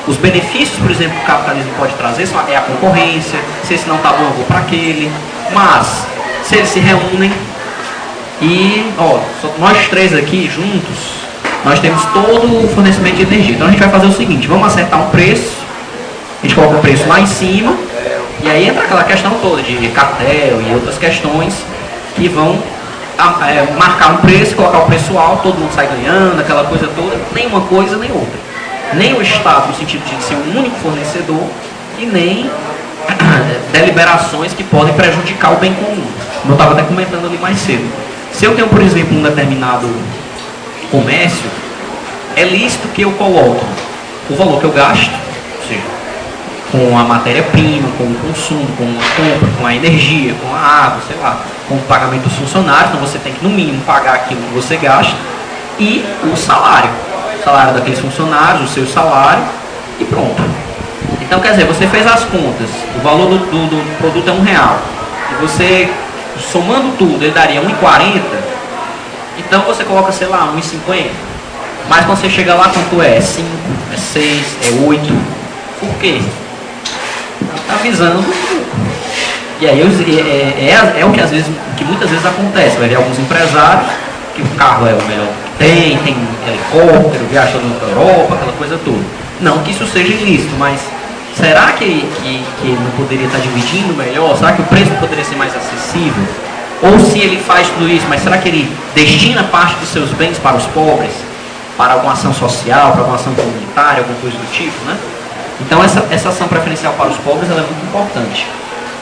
os benefícios, por exemplo, que o capitalismo pode trazer é a concorrência, se esse não está bom eu vou para aquele, mas se eles se reúnem e, nós três aqui juntos, nós temos todo o fornecimento de energia. Então a gente vai fazer o seguinte, vamos acertar um preço a gente coloca o preço lá em cima, e aí entra aquela questão toda de cartel e outras questões que vão marcar um preço, colocar o preço alto, todo mundo sai ganhando, aquela coisa toda, nem uma coisa nem outra. Nem o Estado no sentido de ser um único fornecedor e nem deliberações que podem prejudicar o bem comum. Como eu estava até comentando ali mais cedo. Se eu tenho, por exemplo, um determinado comércio, é lícito que eu coloque o valor que eu gasto, ou seja, com a matéria-prima, com o consumo, com a compra, com a energia, com a água, sei lá, com o pagamento dos funcionários, então você tem que no mínimo pagar aquilo que você gasta, e o salário daqueles funcionários, o seu salário, e pronto. Então, quer dizer, você fez as contas, o valor do produto é R$1, e você, somando tudo, ele daria R$1,40, então você coloca, sei lá, R$1,50, mas quando você chega lá, quanto é? É 5, é 6, é 8, por quê? Está visando. E aí é o que às vezes, que muitas vezes acontece, vai ver alguns empresários que o carro é o melhor que tem helicóptero, viaja toda a Europa, aquela coisa toda. Não que isso seja ilícito, mas será que não poderia estar dividindo melhor? Será que o preço poderia ser mais acessível? Ou se ele faz tudo isso, mas será que ele destina parte dos seus bens para os pobres? Para alguma ação social, para alguma ação comunitária, alguma coisa do tipo, né? Então essa ação preferencial para os pobres ela é muito importante.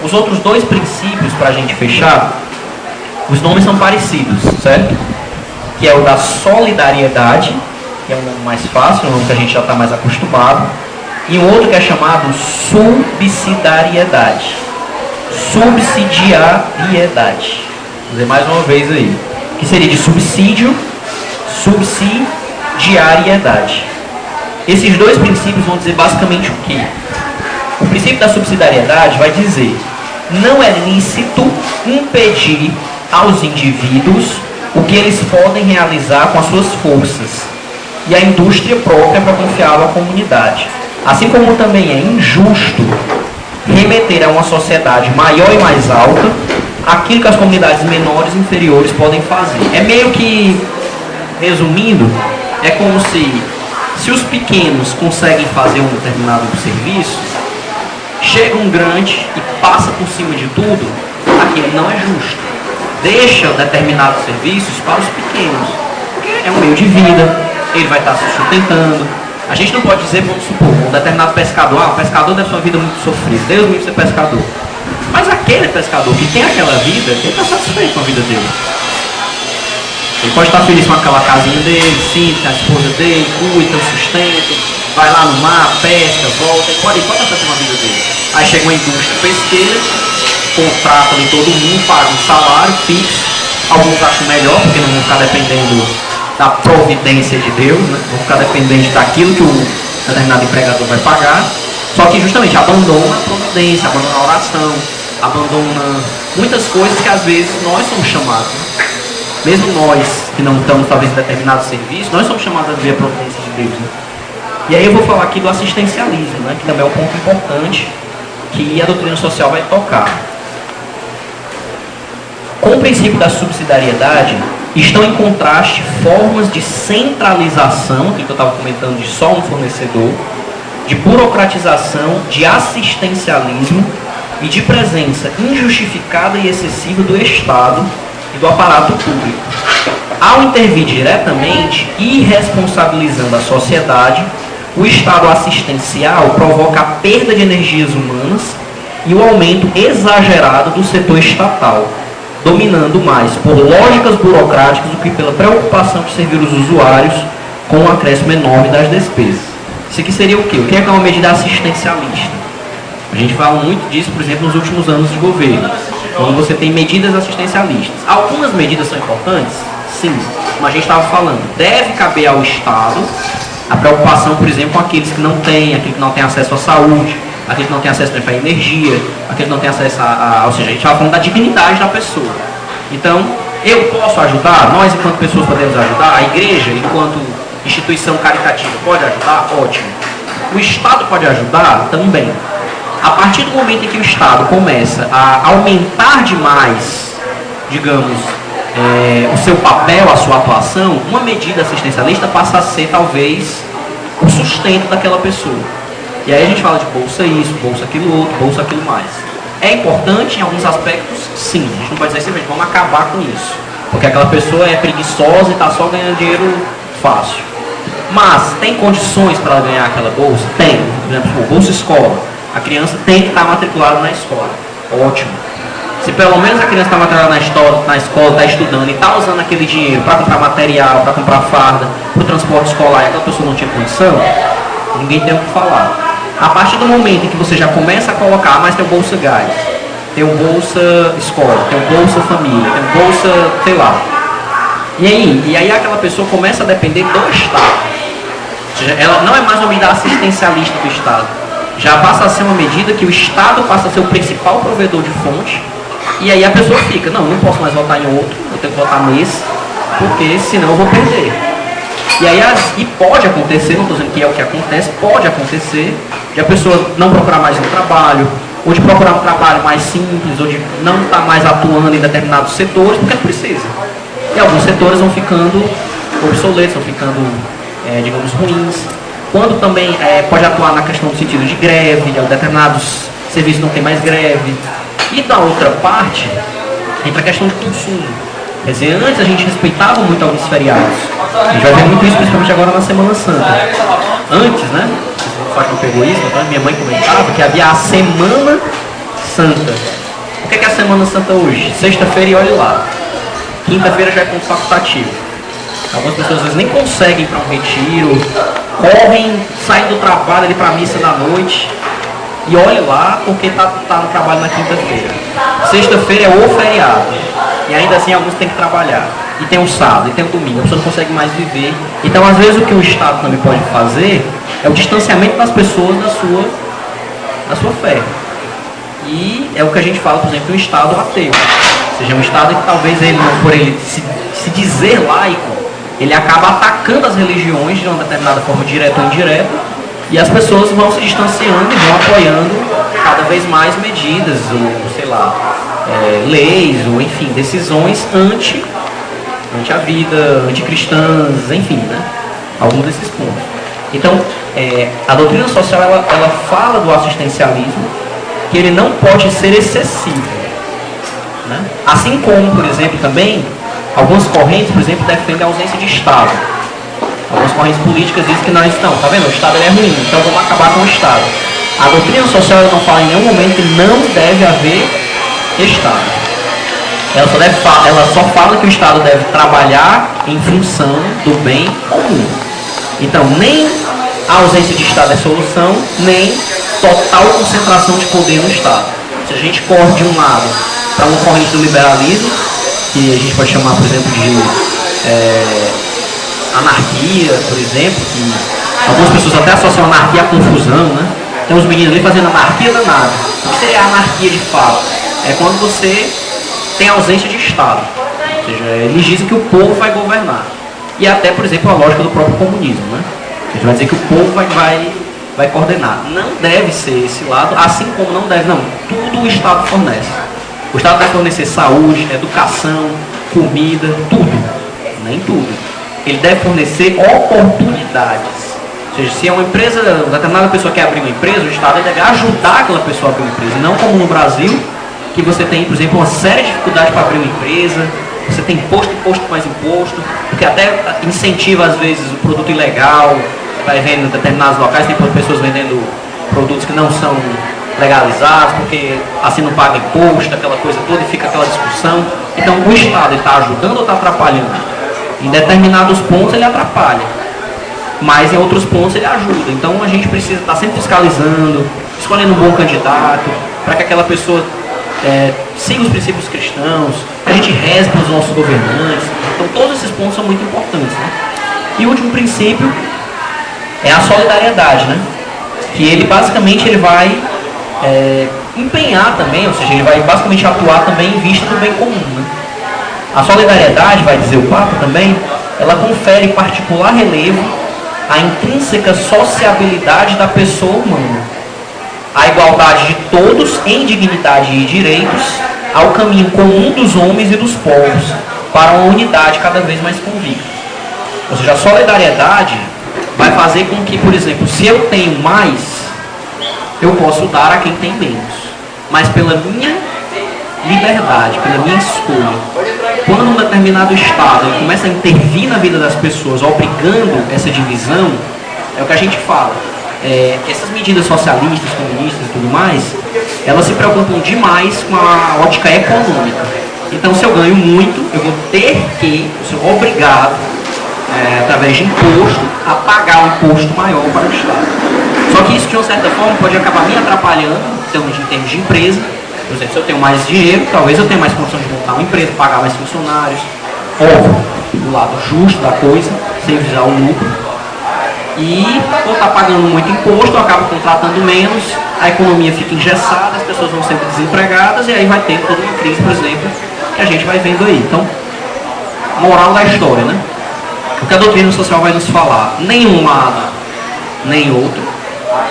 Os outros dois princípios, para a gente fechar, os nomes são parecidos, certo? Que é o da solidariedade, que é um nome mais fácil, um nome que a gente já está mais acostumado, e um outro que é chamado subsidiariedade. Subsidiariedade. Vou dizer mais uma vez aí. Que seria de subsídio, subsidiariedade. Esses dois princípios vão dizer basicamente o quê? O princípio da subsidiariedade vai dizer: não é lícito impedir aos indivíduos o que eles podem realizar com as suas forças e a indústria própria para confiá-lo à comunidade. Assim como também é injusto remeter a uma sociedade maior e mais alta aquilo que as comunidades menores e inferiores podem fazer. É meio que, resumindo, é como se os pequenos conseguem fazer um determinado serviço, chega um grande e passa por cima de tudo, aquilo não é justo. Deixa determinados serviços para os pequenos, porque é um meio de vida, ele vai estar se sustentando. A gente não pode dizer, vamos supor, um determinado pescador, o pescador deve ser uma vida muito sofrida, Deus me livre ser pescador. Mas aquele pescador que tem aquela vida, ele está satisfeito com a vida dele. Ele pode estar feliz com aquela casinha dele, sim, com a esposa dele, cuida, tem um sustento, vai lá no mar, pesca, volta, ele pode estar feliz com a vida dele. Aí chega uma indústria pesqueira, contrata ali todo mundo, paga um salário fixo, alguns acham melhor, porque não vão ficar dependendo da providência de Deus, né? Vão ficar dependentes daquilo que o determinado empregador vai pagar, só que justamente abandona a providência, abandona a oração, abandona muitas coisas que às vezes nós somos chamados. Mesmo nós que não estamos talvez em determinado serviço, nós somos chamados a viver a providência de Deus. Né? E aí eu vou falar aqui do assistencialismo, né? Que também é um ponto importante que a doutrina social vai tocar. Com o princípio da subsidiariedade, estão em contraste formas de centralização, que eu estava comentando de só um fornecedor, de burocratização, de assistencialismo e de presença injustificada e excessiva do Estado e do aparato público. Ao intervir diretamente, irresponsabilizando a sociedade, o Estado assistencial provoca a perda de energias humanas e o aumento exagerado do setor estatal, dominando mais por lógicas burocráticas do que pela preocupação de servir os usuários com um acréscimo enorme das despesas. Isso aqui seria o quê? O que é uma medida assistencialista? A gente fala muito disso, por exemplo, nos últimos anos de governo, quando você tem medidas assistencialistas. Algumas medidas são importantes? Sim, como a gente estava falando, deve caber ao Estado a preocupação, por exemplo, com aqueles que não têm, aqueles que não têm acesso à saúde, aqueles que não têm acesso à energia, aqueles que não têm acesso ou seja, a gente estava falando da dignidade da pessoa. Então, eu posso ajudar, nós enquanto pessoas podemos ajudar, a igreja enquanto instituição caritativa pode ajudar? Ótimo. O Estado pode ajudar? Também. A partir do momento em que o Estado começa a aumentar demais, digamos, o seu papel, a sua atuação, uma medida assistencialista passa a ser talvez o sustento daquela pessoa. E aí a gente fala de bolsa isso, bolsa aquilo outro, bolsa aquilo mais. É importante em alguns aspectos, sim. A gente não pode dizer simplesmente, vamos acabar com isso. Porque aquela pessoa é preguiçosa e está só ganhando dinheiro fácil. Mas tem condições para ela ganhar aquela bolsa? Tem. Por exemplo, bolsa escola. A criança tem que estar matriculada na escola. Ótimo. Se pelo menos a criança está matriculada na escola, está estudando e está usando aquele dinheiro para comprar material, para comprar farda, para o transporte escolar e aquela pessoa não tinha condição, ninguém tem o que falar. A partir do momento em que você já começa a colocar, mas tem o Bolsa Gás, tem o Bolsa Escola, tem o Bolsa Família, tem o Bolsa, sei lá. E aí aquela pessoa começa a depender do Estado. Ou seja, ela não é mais uma medida assistencialista do Estado. Já passa a ser uma medida que o Estado passa a ser o principal provedor de fonte. E aí a pessoa fica, não posso mais votar em outro, eu tenho que votar nesse, porque senão eu vou perder. E aí pode acontecer, não estou dizendo que é o que acontece, pode acontecer de a pessoa não procurar mais um trabalho, ou de procurar um trabalho mais simples, ou de não estar mais atuando em determinados setores, porque precisa. E alguns setores vão ficando obsoletos, vão ficando, digamos, ruins. Quando também pode atuar na questão do sentido de greve, de determinados serviços não tem mais greve. E da outra parte, entra a questão de consumo. Quer dizer, antes a gente respeitava muito alguns feriados. A gente vai ver muito isso, principalmente agora na Semana Santa. Antes, né? O Fátima pegou isso, então minha mãe comentava que havia a Semana Santa. O que é a Semana Santa hoje? Sexta-feira e olhe lá. Quinta-feira já é ponto facultativo. Algumas pessoas às vezes nem conseguem ir para um retiro, correm, saem do trabalho ali para a missa da noite. E olhe lá, porque tá no trabalho na quinta-feira. Sexta-feira é o feriado. E ainda assim alguns têm que trabalhar. E tem o sábado, e tem o domingo. A pessoa não consegue mais viver. Então, às vezes, o que o Estado também pode fazer é o distanciamento das pessoas da sua fé. E é o que a gente fala, por exemplo, do Estado ateu. Ou seja, um Estado que talvez ele, por ele se dizer laico, ele acaba atacando as religiões de uma determinada forma, direta ou indireta. E as pessoas vão se distanciando e vão apoiando cada vez mais medidas, ou sei lá, leis, ou enfim, decisões anti a vida, anticristãs, enfim, né? Alguns desses pontos. Então, a doutrina social, ela fala do assistencialismo, que ele não pode ser excessivo. Né? Assim como, por exemplo, também, algumas correntes, por exemplo, defendem a ausência de Estado. Algumas correntes políticas dizem que nós estamos, tá vendo? O Estado é ruim, então vamos acabar com o Estado. A doutrina social não fala em nenhum momento que não deve haver Estado. Ela só fala que o Estado deve trabalhar em função do bem comum. Então, nem a ausência de Estado é solução, nem total concentração de poder no Estado. Se a gente corre de um lado para uma corrente do liberalismo, que a gente pode chamar, por exemplo, de anarquia, por exemplo, que algumas pessoas até associam anarquia à confusão, né? Tem os meninos ali fazendo anarquia danada. O que seria a anarquia de fato? É quando você tem ausência de Estado. Ou seja, eles dizem que o povo vai governar. E até, por exemplo, a lógica do próprio comunismo, né? A gente vai dizer que o povo vai coordenar. Não deve ser esse lado, assim como não deve, não. Tudo o Estado fornece. O Estado vai fornecer saúde, educação, comida, tudo. Nem tudo. Ele deve fornecer oportunidades. Ou seja, se é uma empresa, uma determinada pessoa quer abrir uma empresa, o Estado deve ajudar aquela pessoa a abrir uma empresa. Não como no Brasil, que você tem, por exemplo, uma série de dificuldades para abrir uma empresa, você tem imposto mais imposto, porque até incentiva, às vezes, o produto ilegal, vai vendo em determinados locais, tem pessoas vendendo produtos que não são legalizados, porque assim não paga imposto, aquela coisa toda, e fica aquela discussão. Então, o Estado está ajudando ou está atrapalhando? Em determinados pontos ele atrapalha, mas em outros pontos ele ajuda. Então a gente precisa estar sempre fiscalizando, escolhendo um bom candidato, para que aquela pessoa siga os princípios cristãos, a gente reze para os nossos governantes. Então todos esses pontos são muito importantes. Né? E o último princípio é a solidariedade, né? Que ele basicamente ele vai empenhar também, ou seja, ele vai basicamente atuar também em vista do bem comum. Né? A solidariedade, vai dizer o Papa também, ela confere particular relevo à intrínseca sociabilidade da pessoa humana, à igualdade de todos em dignidade e direitos, ao caminho comum dos homens e dos povos, para uma unidade cada vez mais convicta. Ou seja, a solidariedade vai fazer com que, por exemplo, se eu tenho mais, eu posso dar a quem tem menos. Mas pela minha liberdade, pela minha escolha, quando um determinado Estado ele começa a intervir na vida das pessoas, obrigando essa divisão, é o que a gente fala. Essas medidas socialistas, comunistas e tudo mais, elas se preocupam demais com a ótica econômica. Então, se eu ganho muito, eu vou ter que, eu sou obrigado, através de imposto, a pagar um imposto maior para o Estado. Só que isso, de uma certa forma, pode acabar me atrapalhando em termos de empresa. Por exemplo, se eu tenho mais dinheiro, talvez eu tenha mais condição de montar uma empresa, pagar mais funcionários. Óbvio, do lado justo da coisa, sem visar o lucro. E, por estar pagando muito imposto, eu acabo contratando menos, a economia fica engessada, as pessoas vão sendo desempregadas, e aí vai ter toda uma crise, por exemplo, que a gente vai vendo aí. Então, moral da história, né? O que a doutrina social vai nos falar? Nem um lado, nem outro.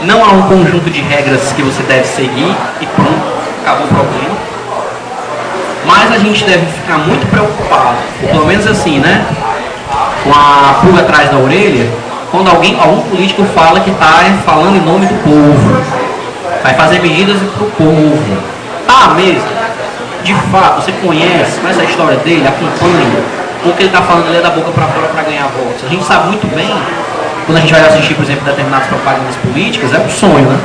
Não há um conjunto de regras que você deve seguir e pronto, acabou o problema. Mas a gente deve ficar muito preocupado, ou pelo menos assim, né? Com a pulga atrás da orelha, quando algum político fala que está falando em nome do povo, vai fazer medidas para o povo. Tá mesmo? De fato, você conhece a história dele, acompanha, o que ele está falando ali é da boca para fora para ganhar votos. A gente sabe muito bem, quando a gente vai assistir, por exemplo, determinadas propagandas políticas, é um sonho, né?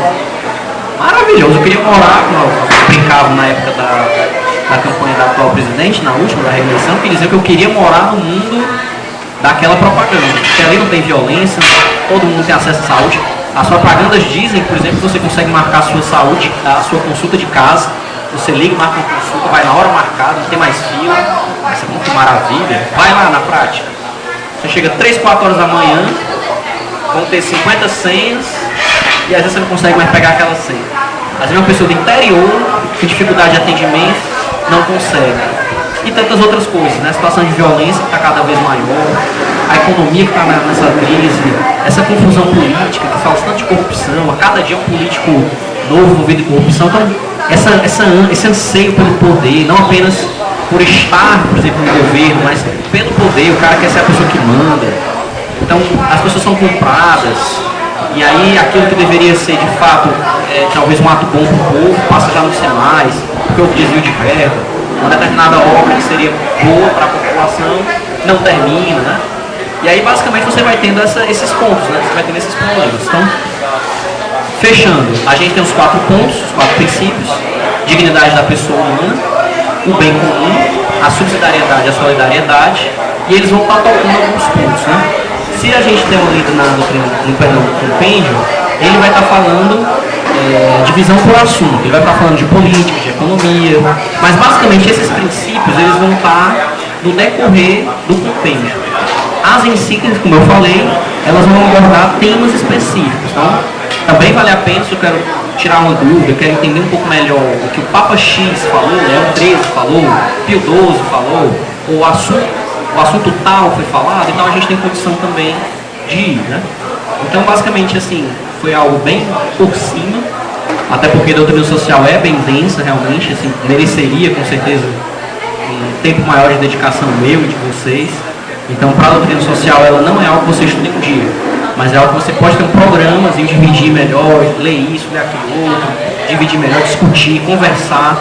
Maravilhoso, eu queria morar, eu brincava na época da campanha da atual presidente, na última, da reeleição, que dizia que eu queria morar no mundo daquela propaganda, porque ali não tem violência, todo mundo tem acesso à saúde. As propagandas dizem, por exemplo, que você consegue marcar a sua saúde, a sua consulta de casa, você liga, marca uma consulta, vai na hora marcada, não tem mais fila, essa é muito maravilha. Vai lá na prática, você chega 3, 4 horas da manhã, vão ter 50 senhas, e às vezes você não consegue mais pegar aquela senha. Às vezes uma pessoa do interior, com dificuldade de atendimento, não consegue. E tantas outras coisas, né? A situação de violência que está cada vez maior, a economia que está nessa crise, essa confusão política, que fala tanto de corrupção, a cada dia um político novo envolvido em corrupção. Então, esse anseio pelo poder, não apenas por estar, por exemplo, no governo, mas pelo poder, o cara quer ser a pessoa que manda. Então, as pessoas são compradas, e aí aquilo que deveria ser, de fato, talvez um ato bom para o povo, passa já a não ser mais, porque houve desvio de verba. Uma determinada obra que seria boa para a população não termina, né? E aí basicamente você vai tendo esses pontos, né? Você vai tendo esses problemas. Então, fechando, a gente tem os 4 pontos, os 4 princípios: dignidade da pessoa humana, o bem comum, a subsidiariedade e a solidariedade, e eles vão estar tocando alguns pontos, né? Se a gente tem uma lida no compêndio, ele vai estar falando divisão por assunto, ele vai estar falando de política, de economia, mas basicamente esses princípios eles vão estar no decorrer do compêndio. As encíclicas, como eu falei, elas vão abordar temas específicos, então também vale a pena, se eu quero tirar uma dúvida, eu quero entender um pouco melhor o que o Papa X falou, Leão XIII falou, Pio XII falou, ou o assunto tal foi falado, então a gente tem condição também de ir, né? Então basicamente assim, foi algo bem por cima, até porque a doutrina social é bem densa realmente, assim, mereceria com certeza um tempo maior de dedicação meu e de vocês. Então, para a doutrina social, ela não é algo que você estuda em um dia, mas é algo que você pode ter um programa, assim, dividir melhor, ler isso, ler aquilo outro, dividir melhor, discutir, conversar,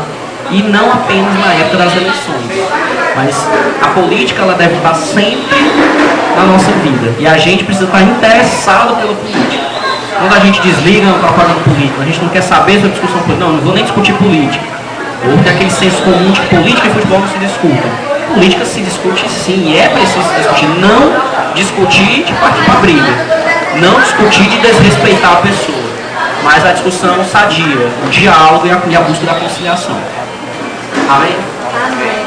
e não apenas na época das eleições. Mas a política, ela deve estar sempre na nossa vida, e a gente precisa estar interessado pela política. Quando a gente desliga uma propaganda política, a gente não quer saber sobre discussão política, não vou nem discutir política. Ou tem aquele senso comum de que política e futebol não se discutem. Política se discute sim, e é preciso discutir. Não discutir de partir para a briga. Não discutir de desrespeitar a pessoa. Mas a discussão sadia, o diálogo e a busca da conciliação. Amém? Amém.